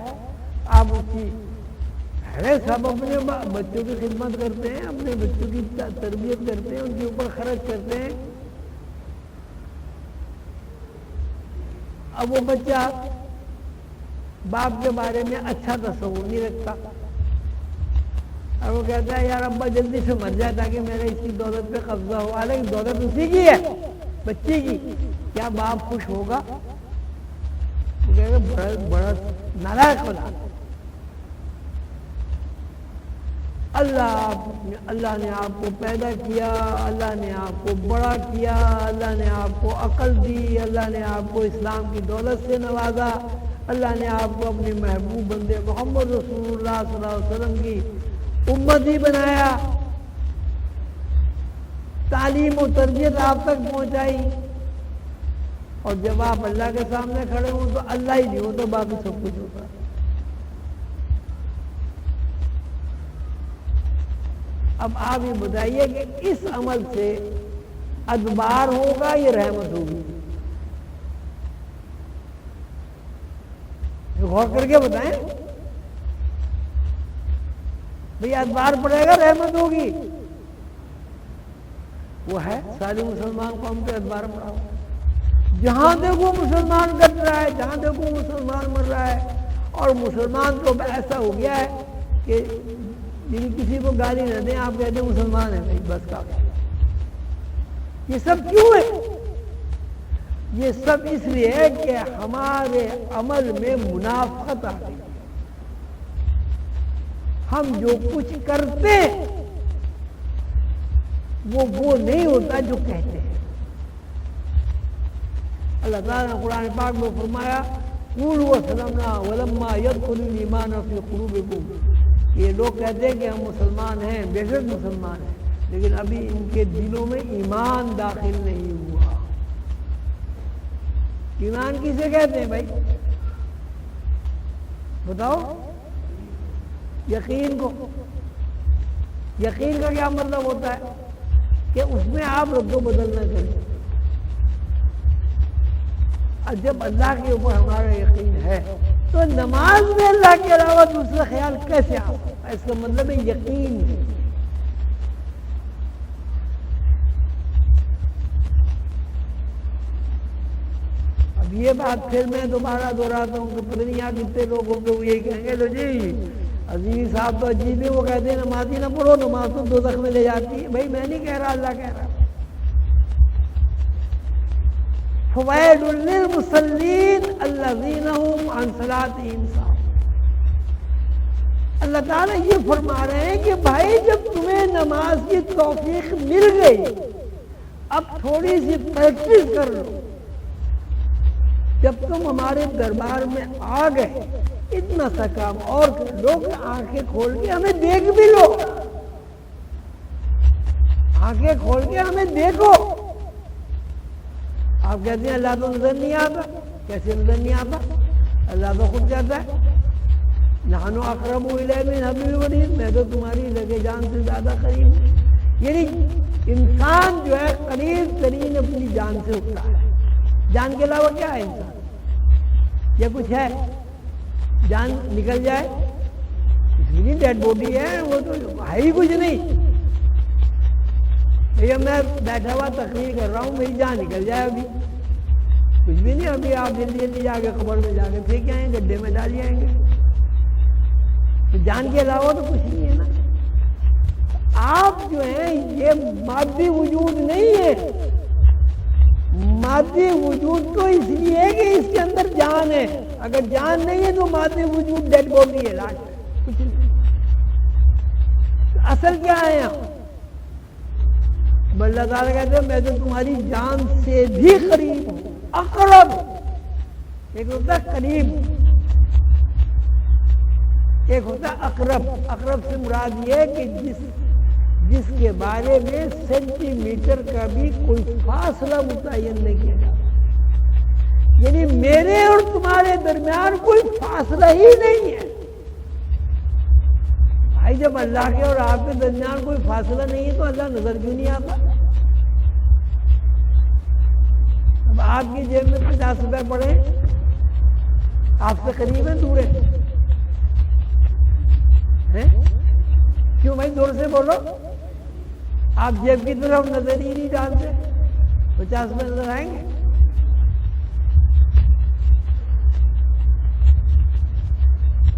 آپ اس کی سب اپنے بچوں کی خدمت کرتے ہیں، اپنے بچوں کی تربیت کرتے ہیں، ان کے اوپر خرچ کرتے ہیں. اب وہ بچہ باپ کے بارے میں اچھا تصور نہیں رکھتا اور وہ کہتا ہے یار ابا جلدی سے مر جائے تاکہ میرے اس کی دولت پہ قبضہ ہو. حالانکہ دولت اسی کی ہے، بچے کی. کیا باپ خوش ہوگا؟ وہ کہے گا بڑا نالائق بنا. اللہ نے آپ کو پیدا کیا، اللہ نے آپ کو بڑا کیا، اللہ نے آپ کو عقل دی، اللہ نے آپ کو اسلام کی دولت سے نوازا، اللہ نے آپ کو اپنے محبوب بندے محمد رسول اللہ صلی اللہ علیہ وسلم کی امتی بنایا، تعلیم و تربیت آپ تک پہنچائی، اور جب آپ اللہ کے سامنے کھڑے ہوں تو اللہ ہی نہیں ہو تو باقی سب کچھ ہوتا ہے۔ اب آپ یہ بتائیے کہ اس عمل سے ادبار ہوگا یا رحمت ہوگی؟ غور کر کے بتائیں بھئی ادبار پڑے گا رحمت ہوگی؟ وہ ہے سارے مسلمان قوم پہ ادبار پڑا ہوا، جہاں دیکھو مسلمان کٹ رہا ہے، جہاں دیکھو مسلمان مر رہا ہے، اور مسلمان تو ایسا ہو گیا ہے کہ کسی کو گالی نہ دیں آپ کہتے ہیں مسلمان ہیں، بھائی بس کا۔ یہ سب کیوں ہے؟ یہ سب اس لیے ہے کہ ہمارے عمل میں منافقت آ گئی، ہم جو کچھ کرتے ہیں وہ نہیں ہوتا جو کہتے ہیں۔ اللہ تعالیٰ نے قرآن پاک میں فرمایا قولوا اسلمنا ولما يدخل الایمان فی قلوبکم، یہ لوگ کہتے ہیں کہ ہم مسلمان ہیں، بے شک مسلمان ہیں، لیکن ابھی ان کے دلوں میں ایمان داخل نہیں ہوا۔ ایمان کسے کہتے ہیں بھائی؟ بتاؤ۔ یقین کو۔ یقین کا کیا مطلب ہوتا ہے؟ کہ اس میں آپ رد و بدل نہ کریں۔ اور جب اللہ کے اوپر ہمارا یقین ہے تو نماز میں اللہ کے علاوہ دوسرا خیال کیسے آتا ہے؟ اس کا مطلب ہے یقین ہے۔ اب یہ بات پھر میں دوبارہ دہراتا ہوں کہ پتہ نہیں یہاں کتنے لوگ ہوں گے وہ یہی کہیں گے تو جی عزیز صاحب تو عجیب ہے، وہ کہتے ہیں نمازی نہ پڑھو، نماز تو دوزخ میں لے جاتی ہے۔ بھائی میں نہیں کہہ رہا، اللہ کہہ رہا۔ فوائد للمصلین الذین هم عن صلاتهم ساہون۔ اللہ تعالیٰ یہ فرما رہے ہیں کہ بھائی جب تمہیں نماز کی توفیق مل گئی، اب تھوڑی سی پریکٹس کر لو۔ جب تم ہمارے دربار میں آ گئے اتنا سا کام اور کر لو کہ آنکھیں کھول کے ہمیں دیکھ بھی لو، آنکھیں کھول کے ہمیں دیکھو۔ آپ کہتے ہیں اللہ تو نظر نہیں آتا، کیسے نظر نہیں آتا؟ اللہ تو خود کہتا ہے نحن اقرب الیہ من حبل الورید، میں تو تمہاری لگے جان سے زیادہ قریب ہوں۔ یعنی انسان جو ہے قریب ترین اپنی جان سے ہوتا ہے۔ جان کے علاوہ کیا ہے انسان؟ یا کچھ ہے؟ جان نکل جائے اس میں ڈیڈ باڈی ہے، وہ تو ہے ہی کچھ نہیں۔ بھیا میں بیٹھا ہوا تقریر کر رہا ہوں، میری جان نکل جائے ابھی کچھ بھی نہیں، ابھی آپ جلدی جلدی جا کے قبر میں جا کے پھینک آئیں گے، گڈھے میں ڈال جائیں گے۔ تو جان کے علاوہ تو کچھ نہیں ہے نا۔ آپ جو ہیں یہ مادی وجود نہیں ہے، مادی وجود تو اس لیے ہے کہ اس کے اندر جان ہے، اگر جان نہیں ہے تو مادی وجود ڈیڈ باڈی ہے، کچھ نہیں۔ اصل کیا ہے یہاں؟ اللہ تعالیٰ کہتے ہیں میں تو تمہاری جان سے بھی قریب ہوں، اقرب۔ ایک ہوتا ہے قریب، ایک ہوتا ہے اقرب۔ اقرب سے مراد یہ ہے کہ جس کے بارے میں سینٹی میٹر کا بھی کوئی فاصلہ متعین نہیں کیا جاتا، یعنی میرے اور تمہارے درمیان کوئی فاصلہ ہی نہیں ہے۔ بھائی جب اللہ کے اور آپ کے درمیان کوئی فاصلہ نہیں ہے تو اللہ نظر کیوں نہیں آتا؟ اب آپ کی جیب میں 50 روپے پڑے، آپ سے قریب ہے دور ہے؟ کیوں بھائی زور سے بولو؟ آپ جیب کی طرف نظر ہی نہیں ڈالتے، 50 روپے نظر آئیں گے؟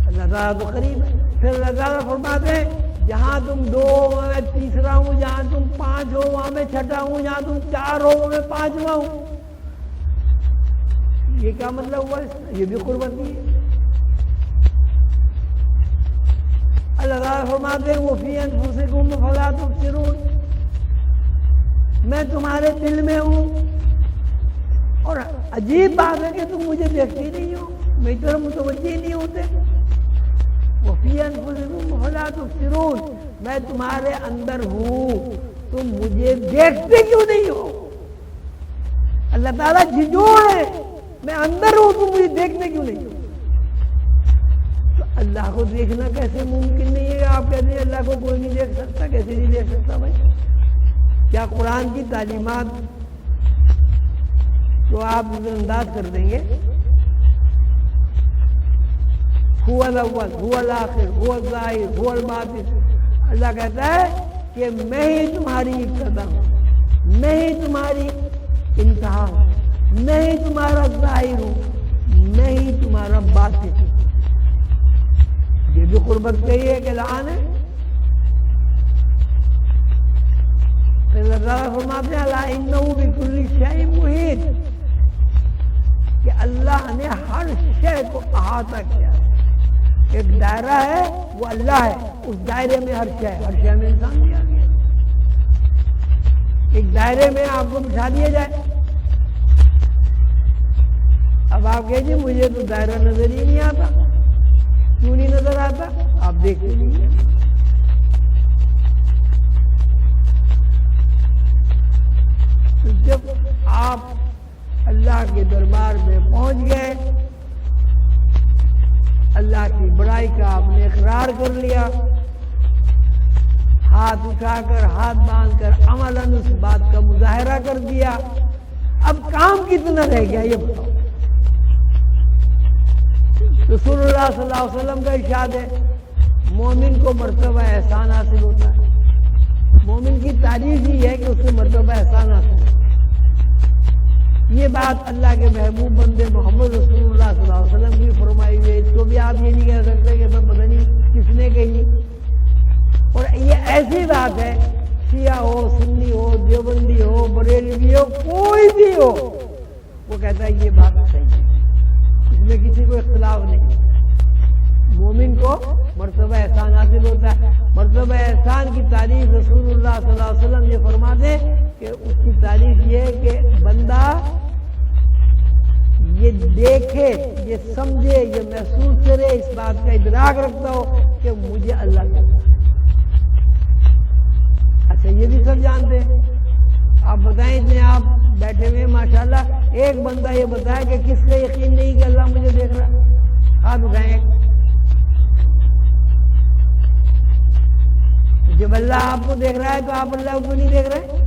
اللہ تعالیٰ تو قریب ہے۔ پھر اللہ تعالیٰ فرماتے ہیں جہاں تم 2 ہو میں تیسرا ہوں، جہاں تم 5 ہو وہاں میں چھٹا ہوں، جہاں تم 4 ہو میں 5واں ہوں۔ یہ کیا مطلب ہوا؟ یہ بھی قربتی ہے۔ اللہ تعالیٰ تعالیٰ فرماتے ہیں وفی انفسکم فلا تبصرون، میں تمہارے دل میں ہوں، اور عجیب بات ہے کہ تم مجھے دیکھتے نہیں ہو، میری طرف متوجہ نہیں ہوتے۔ وفی انفسکم فلا تبصرون، میں تمہارے اندر ہوں، تم مجھے دیکھتے کیوں نہیں ہو؟ اللہ تعالیٰ جھنجھوڑ ہے، میں اندر ہوں، تم مجھے دیکھتے کیوں نہیں ہو؟ تو اللہ کو دیکھنا کیسے ممکن نہیں ہے؟ آپ کہتے ہیں اللہ کو کوئی نہیں دیکھ سکتا، کیسے نہیں دیکھ سکتا بھائی؟ کیا قرآن کی تعلیمات تو آپ نظر انداز کر دیں گے؟ هو الاول هو الاخر هو الظاہر هو الباطن، اللہ کہتا ہے کہ میں ہی تمہاری ابتدا ہوں، میں ہی تمہاری انتہا ہوں، میں ہی تمہارا ظاہر ہوں، میں ہی تمہارا باطن ہوں۔ یہ بھی قربت کا ہی ایک اعلان ہے۔ پھر اللہ فرماتے ہیں الا انہ بکل شیء محیط، کہ اللہ نے ہر شے کو احاطہ کیا ہے۔ ایک دائرہ ہے وہ اللہ ہے، اس دائرے میں ہر شے میں انسان بھی آ گیا۔ ایک دائرے میں آپ کو بٹھا دیا جائے، اب آپ کہیں جی مجھے تو دائرہ نظر ہی نہیں آتا، کیوں نہیں نظر آتا؟ آپ دیکھتے نہیں ہیں۔ تو جب آپ اللہ کے دربار میں پہنچ گئے، اللہ کی بڑائی کا آپ نے اقرار کر لیا، ہاتھ اٹھا کر ہاتھ باندھ کر عملاً اس بات کا مظاہرہ کر دیا، اب کام کتنا رہ گیا یہ بتاؤ؟ رسول اللہ صلی اللہ علیہ وسلم کا ارشاد ہے مومن کو مرتبہ احسان حاصل ہوتا ہے، مومن کی تعریف ہی ہے کہ اس کو مرتبہ احسان حاصل ہوتا ہے۔ یہ بات اللہ کے محبوب بندے محمد رسول اللہ صلی اللہ علیہ وسلم کی فرمائی ہوئی ہے، اس کو بھی آپ یہ نہیں کہہ سکتے کہ میں پتہ نہیں کس نے کہی۔ اور یہ ایسی بات ہے، شیعہ ہو، سنی ہو، دیوبندی ہو، بریلوی ہو، کوئی بھی ہو، وہ کہتا ہے یہ بات صحیح ہے، اس میں کسی کو اختلاف نہیں۔ مومن کو مرتبہ احسان حاصل ہوتا ہے۔ مرتبہ احسان کی تعریف رسول اللہ صلی اللہ علیہ وسلم یہ فرماتے ہیں کہ اس کی تعریف یہ ہے کہ بندہ یہ دیکھے، یہ سمجھے، یہ محسوس کرے، اس بات کا ادراک رکھتا ہو کہ مجھے اللہ کہتا ہے۔ اچھا یہ بھی سب جانتے ہیں، آپ بتائیں اتنے آپ بیٹھے ہوئے ماشاءاللہ، ایک بندہ یہ بتایا کہ کس کا یقین نہیں کہ اللہ مجھے دیکھ رہا ہے؟ ہاتھ اٹھائیں۔ جب اللہ آپ کو دیکھ رہا ہے تو آپ اللہ کو نہیں دیکھ رہے؟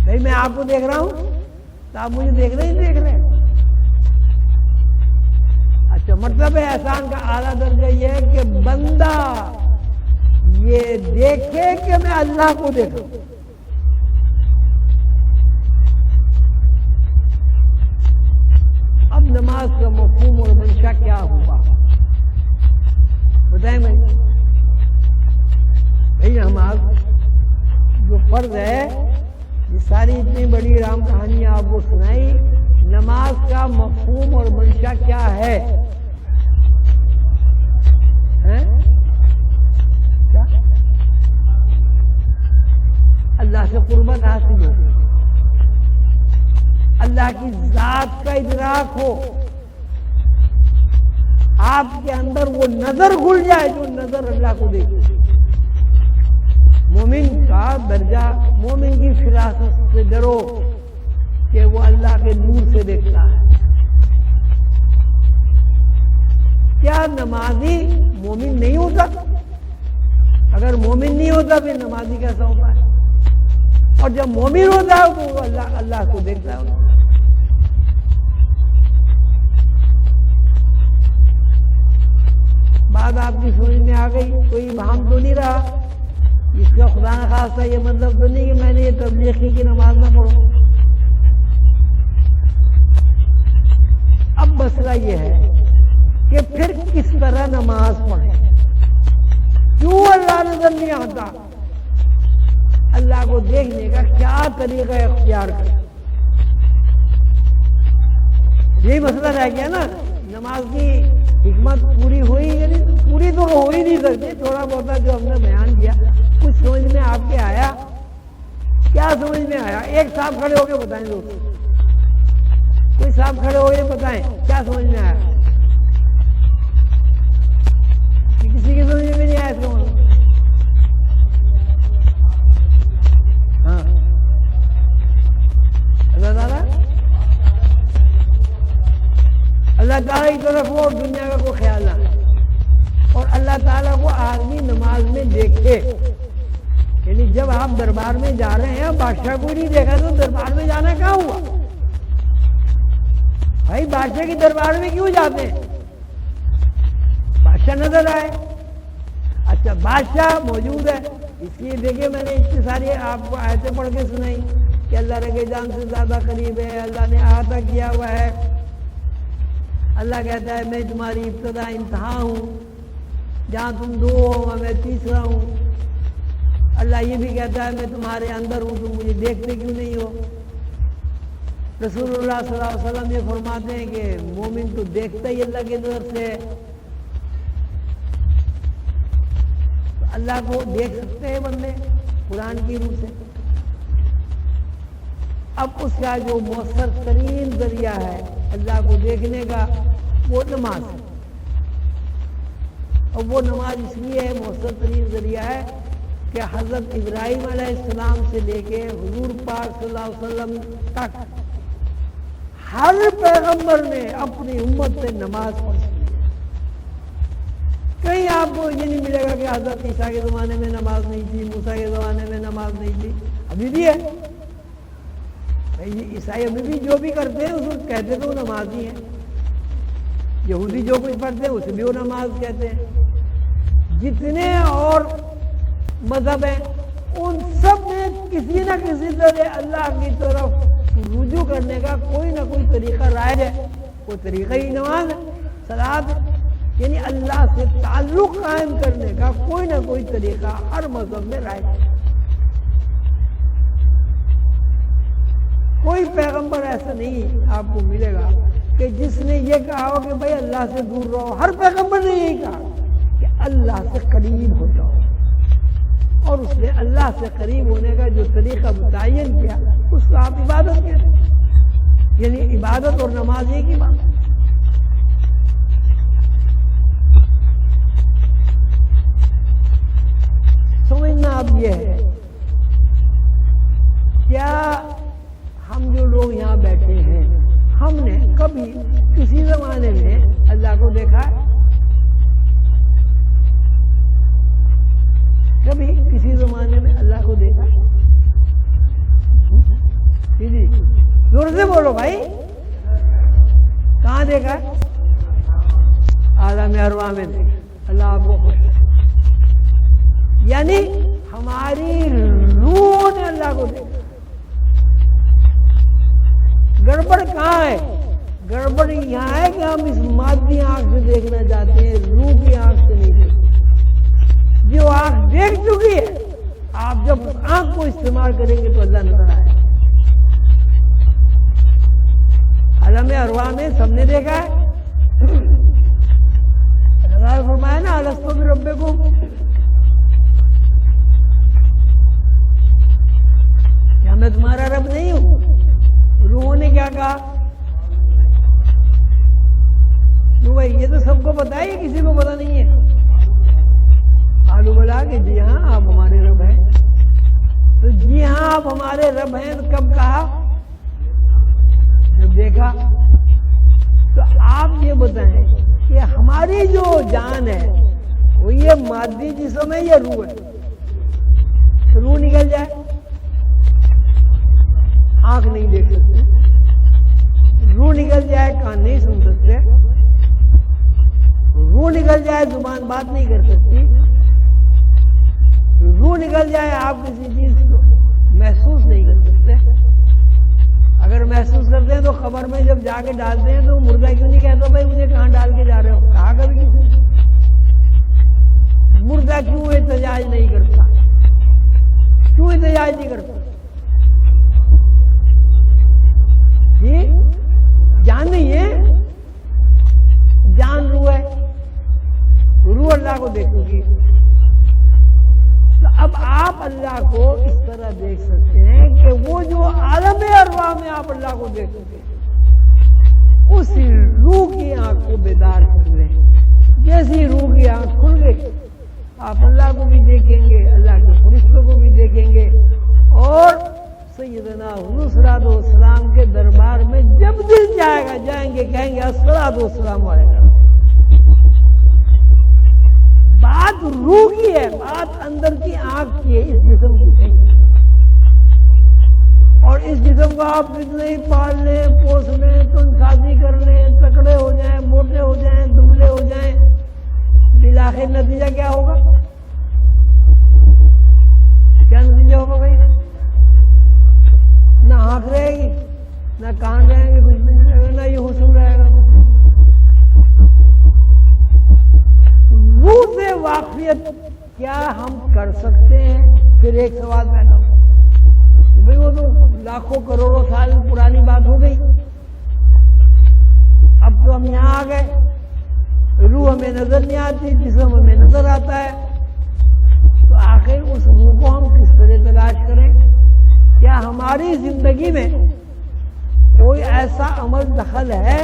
بھائی میں آپ کو دیکھ رہا ہوں تو آپ مجھے دیکھ رہے ہی دیکھ رہے ہیں۔ اچھا مرتبہ احسان کا اعلیٰ درجہ یہ ہے کہ بندہ یہ دیکھے کہ میں اللہ کو دیکھوں۔ اب نماز کا مفہوم اور منشا کیا ہوا بتائیں میں؟ بھائی نماز جو فرض ہے، یہ ساری اتنی بڑی رام کہانی آپ کو سنائی، نماز کا مفہوم اور منشا کیا ہے؟ اللہ سے قربت حاصل ہو، اللہ کی ذات کا ادراک ہو، آپ کے اندر وہ نظر گھل جائے جو نظر اللہ کو دیکھے۔ مومن کا درجہ، مومن کی فراست سے ڈرو کہ وہ اللہ کے نور سے دیکھتا ہے۔ کیا نمازی مومن نہیں ہوتا؟ اگر مومن نہیں ہوتا پھر نمازی کیسا ہوتا ہے؟ اور جب مومن ہوتا ہے تو وہ اللہ کو دیکھتا ہے۔ بات آپ کی سمجھ میں آ گئی؟ کوئی ابہام تو نہیں رہا؟ اس کا خدا نخواستہ یہ مطلب تو نہیں کہ میں نے یہ تبلیغ کی کہ نماز نہ پڑھو۔ اب مسئلہ یہ ہے کہ پھر کس طرح نماز پڑھیں؟ کیوں اللہ نظر نہیں آتا؟ اللہ کو دیکھنے کا کیا طریقہ اختیار کریں؟ یہی مسئلہ رہ گیا نا۔ نماز کی حکمت پوری ہوئی، یعنی پوری تو ہو ہی نہیں سکتی، تھوڑا بہت جو ہم نے بیان کیا کچھ سمجھ میں آپ کے آیا؟ کیا سمجھ میں آیا؟ ایک صاحب کھڑے ہو کے بتائیں، کوئی صاحب کھڑے ہو کے بتائیں کیا سمجھ میں آیا؟ کسی کی سمجھ میں نہیں آیا اس کا مطلب؟ ہاں، اللہ تعالیٰ کی طرف ہو اور دنیا کا کوئی خیال نہ، اور اللہ تعالیٰ کو آدمی نماز میں دیکھے، یعنی جب آپ دربار میں جا رہے ہیں بادشاہ کو نہیں دیکھا تو دربار میں جانا کہاں ہوا؟ بھائی بادشاہ کے دربار میں کیوں جاتے ہیں؟ بادشاہ نظر آئے، اچھا بادشاہ موجود ہے، اس لیے دیکھیں میں نے اتنی ساری آپ کو آیتیں پڑھ کے سنائی کہ اللہ رگے جان سے زیادہ قریب ہے، اللہ نے احاطہ کیا ہوا ہے، اللہ کہتا ہے میں تمہاری ابتدا انتہا ہوں، جہاں تم دو ہو میں تیسرا ہوں، اللہ یہ بھی کہتا ہے میں تمہارے اندر ہوں، تم مجھے دیکھتے کیوں نہیں ہو؟ رسول اللہ صلی اللہ علیہ وسلم یہ فرماتے ہیں کہ مومن تو دیکھتا ہی اللہ کی طرف سے، تو اللہ کو دیکھ سکتے ہیں بندے قرآن کی روح سے۔ اب اس کا جو مؤثر ترین ذریعہ ہے اللہ کو دیکھنے کا وہ نماز ہے، اور وہ نماز اس لیے مؤثر ترین ذریعہ ہے کہ حضرت ابراہیم علیہ السلام سے لے کے حضور پاک صلی اللہ علیہ وسلم تک ہر پیغمبر نے اپنی امت سے نماز پڑھی ہے۔ کہیں آپ کو یہ نہیں ملے گا کہ حضرت عیسیٰ کے زمانے میں نماز نہیں تھی، موسیٰ کے زمانے میں نماز نہیں تھی، ابھی بھی ہے۔ عیسائی ابھی بھی جو بھی کرتے ہیں اس کو کہتے تو وہ نمازی ہیں، یہودی جو کچھ پڑھتے ہیں اسے بھی وہ نماز کہتے ہیں، جتنے اور مذہب ہیں ان سب میں کسی نہ کسی طرح اللہ کی طرف رجوع کرنے کا کوئی نہ کوئی طریقہ رائج ہے، وہ طریقہ ہی نماز ہے، صلاۃ ہے، یعنی اللہ سے تعلق قائم کرنے کا کوئی نہ کوئی طریقہ ہر مذہب میں رائج ہے۔ کوئی پیغمبر ایسا نہیں آپ کو ملے گا کہ جس نے یہ کہا ہو کہ بھائی اللہ سے دور رہو، ہر پیغمبر نے یہی کہا کہ اللہ سے قریب ہو جاؤ، اور اس نے اللہ سے قریب ہونے کا جو طریقہ متعین کیا اس کو آپ عبادت کہتے ہیں، یعنی عبادت اور نماز ایک ہی بات ہے۔ سمجھنا اب یہ ہے، کیا ہم جو لوگ یہاں بیٹھے ہیں ہم نے کبھی کسی زمانے میں اللہ کو دیکھا ہے؟ کبھی کسی زمانے میں اللہ کو دیکھا؟ جی زور سے بولو بھائی، کہاں دیکھا؟ عالم ارواح میں دیکھا، اللہ آپ کو خوش ہے، یعنی ہماری روح نے اللہ کو دیکھا۔ گڑبڑ کہاں ہے؟ گڑبڑ یہاں ہے کہ ہم اس مادی آنکھ سے دیکھنا چاہتے ہیں، روح کی آنکھ سے نہیں دیکھتے۔ جو آنکھ دیکھ چکی ہے، آپ جب اس آنکھ کو استعمال کریں گے تو اللہ نظر آئے۔ عالم ارواح میں سب نے دیکھا ہے، اللہ نے فرمایا نا الستو بربکم، کیا میں تمہارا رب نہیں ہوں؟ روحوں نے کیا کہا؟ بھائی یہ تو سب کو پتا ہے، کسی کو پتا نہیں ہے؟ آلو بولا کہ جی ہاں آپ ہمارے رب ہیں، تو جی ہاں آپ ہمارے رب ہیں کب کہا؟ جب دیکھا۔ تو آپ یہ بتائیں کہ ہماری جو جان ہے وہ یہ مادی جسم ہے یا روح ہے؟ روح نکل جائے، آنکھ نہیں دیکھ سکتے، روح نکل جائے کان نہیں سن سکتے، روح نکل جائے زبان بات نہیں کر سکتی، روح نکل جائے آپ کسی چیز کو محسوس نہیں کر سکتے۔ اگر محسوس کرتے ہیں تو خبر میں جب جا کے ڈالتے ہیں تو مردہ کیوں نہیں کہتا بھائی مجھے کہاں ڈال کے جا رہے ہو؟ کہا کبھی کسی مردہ کیوں احتجاج نہیں کرتا؟ کیوں احتجاج نہیں کرتا؟ جی جان نہیں ہے، جان روح ہے، اللہ کو دیکھو گی. تو اب آپ اللہ کو اس طرح دیکھ سکتے ہیں کہ وہ جو عالم ارواح میں آپ اللہ کو دیکھو گے اسی روح کی آنکھ کو بیدار کر لیں. جیسی روح کی آنکھ کھل گئی آپ اللہ کو بھی دیکھیں گے, اللہ کے فرشتوں کو بھی دیکھیں گے, اور سیدنا حضور صلی اللہ علیہ وسلم کے دربار میں جب دل جائے گا جائیں گے, کہیں گے الصلوۃ والسلام علیکم. بات روح کی ہے, بات اندر کی آنکھ کی ہے, اس جسم کی نہیں. اور اس جسم کو آپ کتنے ہی پال لیں, پوس لیں, تنخواہی کر لیں, تکڑے ہو جائیں, موٹے ہو جائیں, دبلے ہو جائیں, بالآخر نتیجہ کیا ہوگا؟ کیا نتیجہ ہوگا بھائی؟ نہ آنکھ رہے گی, نہ کان رہیں گے, کچھ بھی نہیں رہے گا, نہ یہ حسن رہے گا. روح سے واقفیت کیا ہم کر سکتے ہیں؟ پھر ایک سوال پیدا ہو, بھائی وہ تو لاکھوں کروڑوں سال پرانی بات ہو گئی, اب تو ہم یہاں آ گئے, روح ہمیں نظر نہیں آتی, جسم ہمیں نظر آتا ہے, تو آخر اس روح کو ہم کس طرح تلاش کریں؟ کیا ہماری زندگی میں کوئی ایسا عمل دخل ہے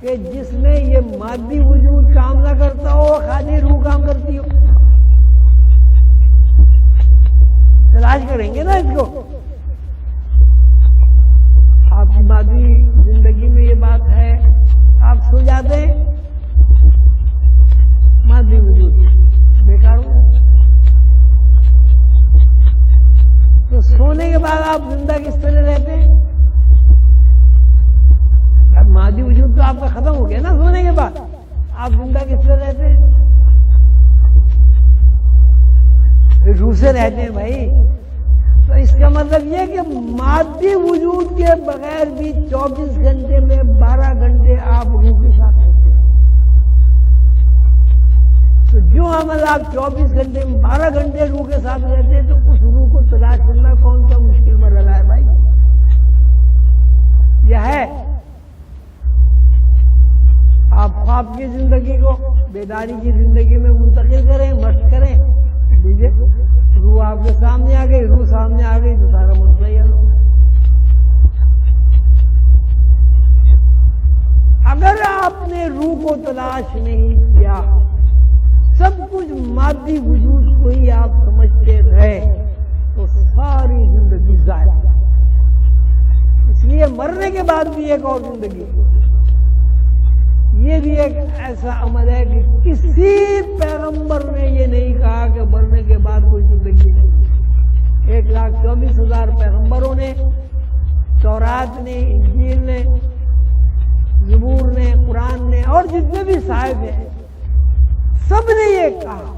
کہ جس میں یہ مادی وجود کام نہ کرتا ہو, خالی روح کام کرتی ہو؟ تلاش کریں گے نا اس کو. آپ کی مادی زندگی میں یہ بات ہے, آپ سو جاتے ہیں, مادی وجود بیکار ہو. تو سونے کے بعد آپ زندہ کس طرح رہتے ہیں؟ اب مادی وجود تو آپ کا ختم ہو گیا نا, سونے کے بعد آپ زندہ کس طرح رہتے ہیں؟ روح سے رہتے ہیں بھائی. تو اس کا مطلب یہ کہ مادی وجود کے بغیر بھی 24 گھنٹے میں 12 گھنٹے آپ روح کے ساتھ رہتے ہیں. تو جو عمل آپ 24 گھنٹے میں 12 گھنٹے روح کے ساتھ رہتے ہیں, تو اس روح کو تلاش کرنا کون سا مشکل مرحلہ ہے بھائی؟ یہ ہے آپ خواب کی زندگی کو بیداری کی زندگی میں منتقل کریں, مشق کریں, دیجیے روح آپ کے سامنے آ گئی, روح سامنے آ گئی تو سارا مسئلہ ہی حل ہو گیا. اگر آپ نے روح کو تلاش نہیں کیا, سب کچھ مادی وجود کو ہی آپ سمجھتے رہے, تو ساری زندگی ضائع. اس لیے مرنے کے بعد بھی ایک اور زندگی, یہ بھی ایک ایسا عمل ہے کہ کسی پیغمبر نے یہ نہیں کہا کہ مرنے کے بعد کوئی زندگی نہیں. 1,24,000 پیغمبروں نے, تورات نے, انجیل نے, زبور نے, قرآن نے, اور جتنے بھی صاحب ہیں, سب نے یہ کہا,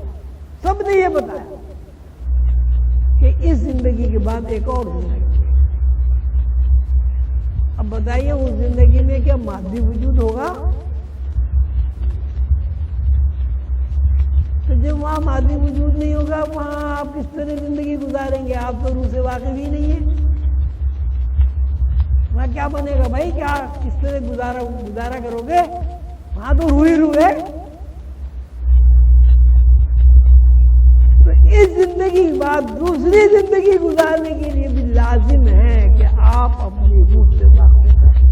سب نے یہ بتایا کہ اس زندگی کے بعد ایک اور زندگی. اب بتائیے اس زندگی میں کیا مادی وجود ہوگا؟ تو جب وہاں مادی وجود نہیں ہوگا, وہاں آپ کس طرح زندگی گزاریں گے؟ آپ تو روح سے واقف ہی نہیں ہیں. وہاں کیا بنے گا بھائی؟ کیا کس طرح گزارا کرو گے؟ وہاں تو روح ہی روح ہے. تو اس زندگی کے بعد دوسری زندگی گزارنے کے لیے بھی لازم ہے کہ آپ اپنی روح سے واقف ہیں.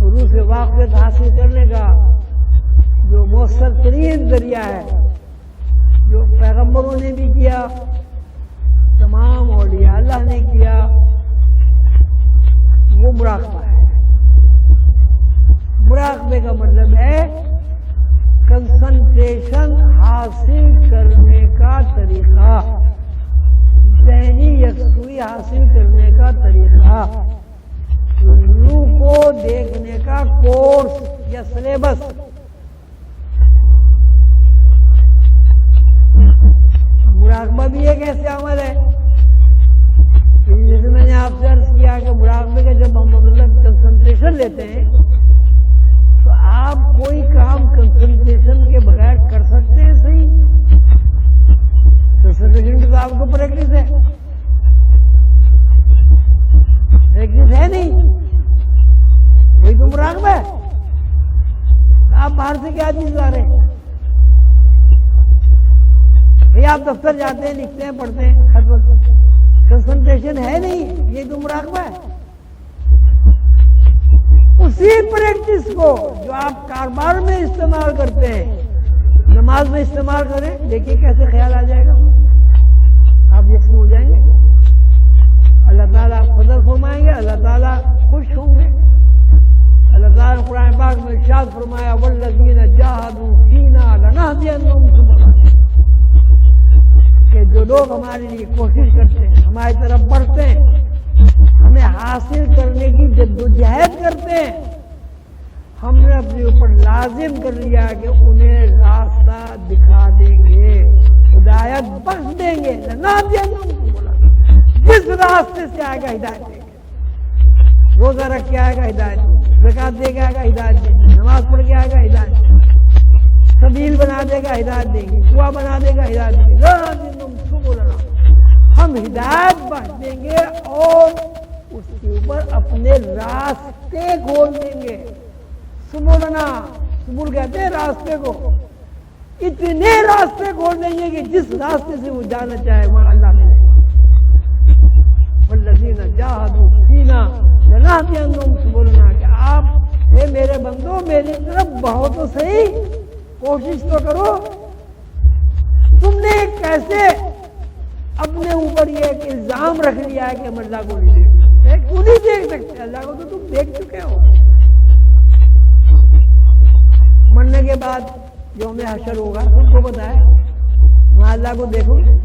روح سے واقفیت حاصل کرنے کا جو مؤثر ترین ذریعہ ہے, جو پیغمبروں نے بھی کیا, تمام اولیاء اللہ نے کیا, وہ مراقبہ ہے. مراقبے کا مطلب ہے کنسنٹریشن حاصل کرنے کا طریقہ, ذہنی یکسوئی حاصل کرنے کا طریقہ, روح کو دیکھنے کا کورس یا سلیبس. مراقبہ بھی ایک ایسا عمل ہے جیسے میں نے آپ سے عرض کیا کہ مراقبے کا جب ہم مطلب کنسنٹریشن لیتے ہیں, تو آپ کوئی کام کنسنٹریشن کے بغیر کر سکتے ہیں؟ صحیح, کنسنٹریشن کی تو آپ کو پریکٹس ہے, پریکٹس ہے نہیں, وہی تو مراقبہ ہے. آپ باہر سے کیا چیز لا رہے ہیں؟ آپ دفتر جاتے ہیں، لکھتے ہیں، پڑھتے ہیں، خط وقت کنسنٹریشن ہے نہیں، یہ تو مراقبہ ہے۔ اسی پریکٹس کو جو آپ کاروبار میں استعمال کرتے ہیں نماز میں استعمال کریں، دیکھیے کیسے خیال آ جائے گا، آپ یقین ہو جائیں گے، اللہ تعالیٰ فضل فرمائیں گے، اللہ تعالیٰ خوش ہوں گے۔ اللہ تعالیٰ قرآن پاک میں ارشاد فرمایا والذین جاہدوا فینا لنہدینہم سبلنا، کہ جو لوگ ہمارے لیے کوشش کرتے ہیں، ہماری طرف بڑھتے ہیں، ہمیں حاصل کرنے کی جدوجہد کرتے ہیں، ہم نے اپنے اوپر لازم کر لیا کہ انہیں راستہ دکھا دیں گے، ہدایت بخش دیں گے، جس راستے سے آئے گا ہدایت دیں گے، روزہ رکھ کے آئے گا ہدایت دیں گے، زکات دے کے آئے گا ہدایت دیں گے، نماز پڑھ کے آئے گا ہدایت دیں گے، سبیل بنا دے گا ہدایت دیں گے، کنواں بنا دے گا ہدایت دیں گے، ہم ہدایت بخش دیں گے اور اس کے اوپر اپنے راستے کھول دیں گے۔ سبلنا، سبل کہتے ہیں راستے کو، اتنے راستے کھول دیں گے کہ جس راستے سے وہ جانا چاہے وہاں اللہ ملے۔ والذین جاہدوا فینا لنہدینہم سبلنا، کہ آپ اے میرے بندو میری طرف بڑھو تو صحیح، کوشش تو کرو۔ تم نے کیسے اپنے اوپر یہ ایک الزام رکھ لیا ہے کہ ہم اللہ کو نہیں دیکھ سکتے؟ کیوں نہیں دیکھ سکتے؟ اللہ کو تو تم دیکھ چکے ہو۔ مرنے کے بعد جو ہمیں حشر ہوگا تم کو پتا ہے، وہاں اللہ کو دیکھو گے،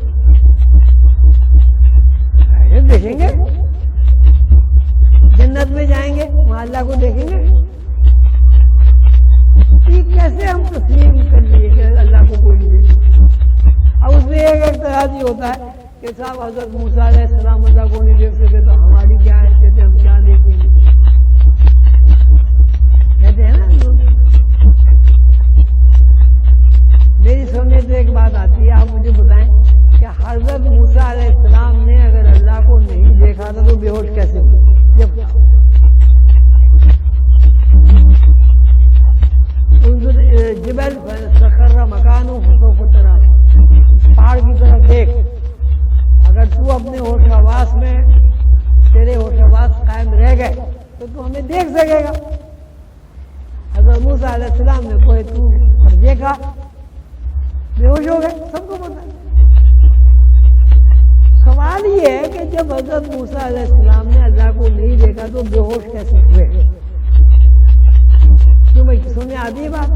دیکھیں گے، جنت میں جائیں گے وہاں اللہ کو دیکھیں گے۔ کیسے ہم تسلیم کر لیے کہ اللہ کو کوئی نہیں دیکھتا؟ اب اس میں ایک اعتراض یہ ہوتا ہے کہ صاحب حضرت موسیٰ علیہ السلام اللہ کو نہیں دیکھ سکے تو ہماری کیا حیثیت ہے، ہم کیا دیکھیں گے؟ کہتے ہیں نا لوگ۔ میری سمجھ تو ایک بات آتی ہے، آپ مجھے بتائیں کہ حضرت موسیٰ علیہ السلام نے اگر اللہ کو نہیں دیکھا تھا تو بے ہوش کیسے ہوئے؟ جبل سخر مکانو فسوف ترا، پہاڑ کی طرف دیکھ، اگر تو اپنے ہوش حواس میں تیرے ہوش حواس قائم رہ گئے تو تو ہمیں دیکھ سکے گا۔ حضرت موسیٰ علیہ السلام نے کوئی تو دیکھا، بے ہوش ہو گئے، سب کو پتا ہے۔ سوال یہ ہے کہ جب حضرت موسیٰ علیہ السلام نے اللہ کو نہیں دیکھا تو بے ہوش کیسے ہوئے؟ کیوں میں سننے آتی بات؟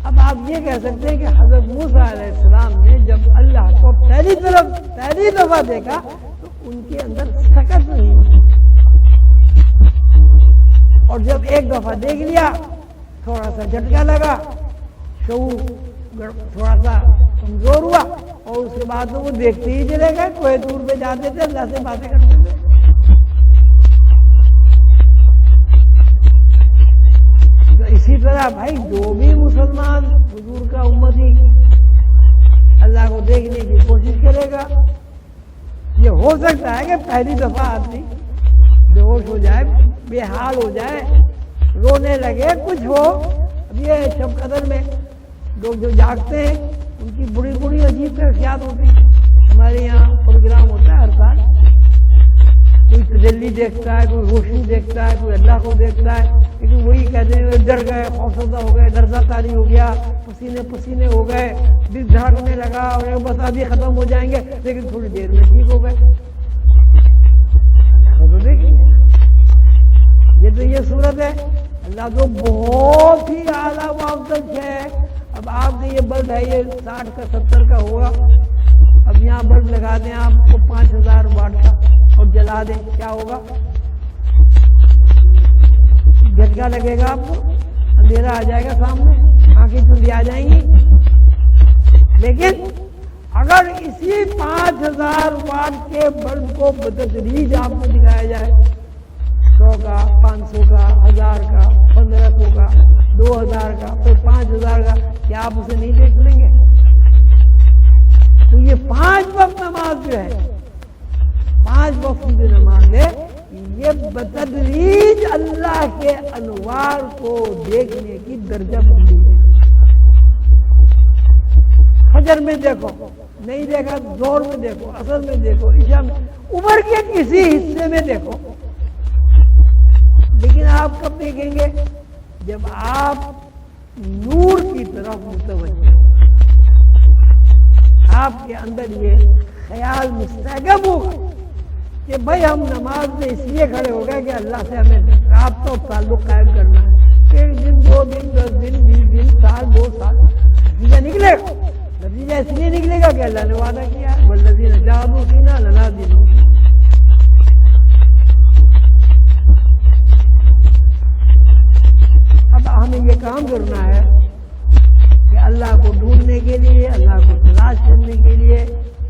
اب آپ یہ کہہ سکتے ہیں کہ حضرت موسیٰ علیہ السلام نے جب اللہ کو پہلی دفعہ دیکھا تو ان کے اندر سکت نہیں، اور جب ایک دفعہ دیکھ لیا تھوڑا سا جھٹکا لگا، شعور تھوڑا سا کمزور ہوا، اور اس کے بعد تو وہ دیکھتے ہی چلے گئے، کوئی دور پہ جاتے تھے اللہ سے باتیں کرتے تھے۔ اسی طرح بھائی جو بھی مسلمان حضور کا امتی اللہ کو دیکھنے کی کوشش کرے گا، یہ ہو سکتا ہے کہ پہلی دفعہ آدمی بے ہوش ہو جائے، بے حال ہو جائے، رونے لگے، کچھ ہو۔ اب یہ شب قدر میں لوگ جو جاگتے ہیں ان کی بڑی بڑی عجیب کیفیات ہوتی ہیں۔ ہمارے یہاں پروگرام ہوتا ہے ہر سال، کوئی تجلی دیکھتا ہے، کوئی روشنی دیکھتا ہے، کوئی اللہ کو دیکھتا ہے، لیکن وہی کہتے ہیں ڈر گئے، خوفزدہ ہو گئے، درزہ تاری ہو گیا، پسینے پسینے ہو گئے، دل دھڑکنے لگا، اور بس ابھی ختم ہو جائیں گے، لیکن تھوڑی دیر میں ٹھیک ہو گئے۔ تو دیکھیے یہ تو یہ صورت ہے، اللہ تو بہت ہی اعلیٰ و افضل ہے۔ اب آپ کے یہ بلب ہے، یہ 60 کا 70 کا ہوگا، اب یہاں بلب لگا دیں آپ کو 5000 واٹ کا اور جلا دیں، کیا ہوگا؟ جھٹکا لگے گا، آپ کو اندھیرا آ جائے گا سامنے، آنکھیں چندی آ جائیں گی۔ لیکن اگر اسی 5000 واٹ کے بلب کو بتدریج آپ کو دکھایا جائے، 100 کا، 500 کا، 1000 کا، 1500 کا، 2000 کا، پھر 5000 کا، کیا آپ اسے نہیں دیکھ لیں گے؟ تو یہ 5 وقت نماز جو ہے، 5 وقت کی نماز ہے، یہ بتدریج اللہ کے انوار کو دیکھنے کی درجہ بندی ہے۔ فجر میں دیکھو، نہیں دیکھا ظہر میں دیکھو، عصر میں دیکھو، عشاء میں، عمر کے کسی حصے میں دیکھو، لیکن آپ کب دیکھیں گے؟ جب آپ نور کی طرف متوجہ، آپ کے اندر یہ خیال مستحکم ہوگا کہ بھائی ہم نماز میں اس لیے کھڑے ہو گئے کہ اللہ سے ہمیں رابطہ اور تعلق قائم کرنا ہے۔ ایک دن، 2 دن، 10 دن، 20 دن، سال، 2 سال نتیجہ نکلے گا۔ نتیجہ اس لیے نکلے گا کہ اللہ نے وعدہ کیا ہے والذین جاہدوا فینا لنہدینہم۔ اب ہمیں یہ کام کرنا ہے کہ اللہ کو ڈھونڈنے کے لیے، اللہ کو تلاش کرنے کے لیے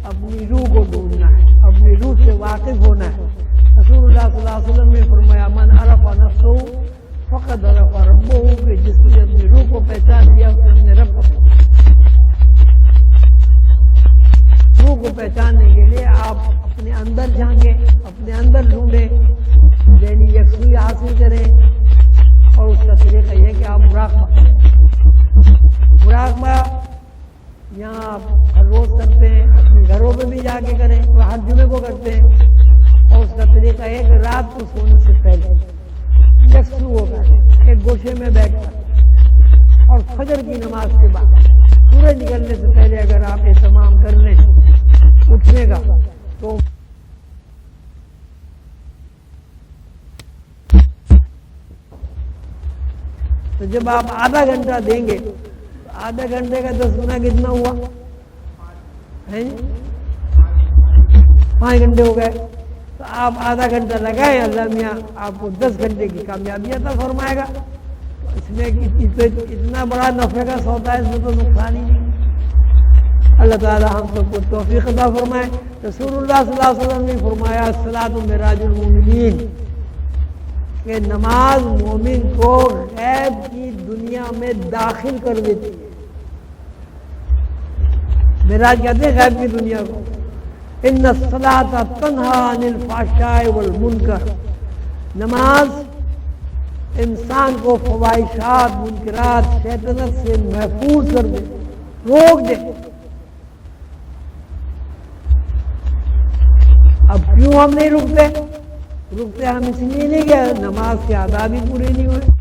اپنی روح کو ڈھونڈنا ہے، اپنی روح سے واقف ہونا ہے۔ رسول اللہ صلی اللہ علیہ وسلم نے فرمایا من عرف نفسہ فقد عرف ربہ، کہ جس نے اپنی روح کو پہچان لیا اس نے اپنے رب کو پہچان۔ روح کو پہچاننے کے لیے آپ اپنے اندر جھانکیں، اپنے اندر ڈھونڈیں، ذہنی یکسوئی حاصل کریں، اور اس کا طریقہ یہ کہ آپ مراقبہ کریں۔ مراقبہ یہاں آپ ہر روز کرتے ہیں، اپنے گھروں میں بھی جا کے کریں، اور ہر جمعے کو کرتے ہیں، اور اس کا طریقہ ہے کہ رات کو سونے سے پہلے یکسو ہو کر ایک گوشے میں بیٹھ کر اور فجر کی نماز کے بعد سورج نکلنے سے پہلے اگر آپ اہتمام کر لیں اٹھنے کا تو جب آپ آدھا گھنٹہ دیں گے، آدھا گھنٹے کا 10 گنا کتنا ہوا؟ 5 گھنٹے ہو گئے۔ تو آپ آدھا گھنٹہ لگائیں، اللہ میاں آپ کو 10 گھنٹے کی کامیابی عطا فرمائے گا۔ اس میں اتنا بڑا نفع کا سودا ہے، اس میں تو نقصان ہی نہیں۔ اللہ تعالی ہم سب کو توفیق عطا فرمائے۔ رسول اللہ صلی اللہ علیہ وسلم نے فرمایا الصلاۃ معراج المومنین، کہ نماز مومن کو غیب کی دنیا میں داخل کر دیتی ہے۔ معراج کہتے ہیں غیب کی دنیا کو۔ ان الصلاۃ تنہی عن الفحشاء والمنکر، نماز انسان کو فواحشات، منکرات، شیطنت سے محفوظ کر دے، روک دے۔ اب کیوں ہم نہیں رکتے؟ ہم اس لیے نہیں کہ نماز کے آداب ہی پورے نہیں ہوئے،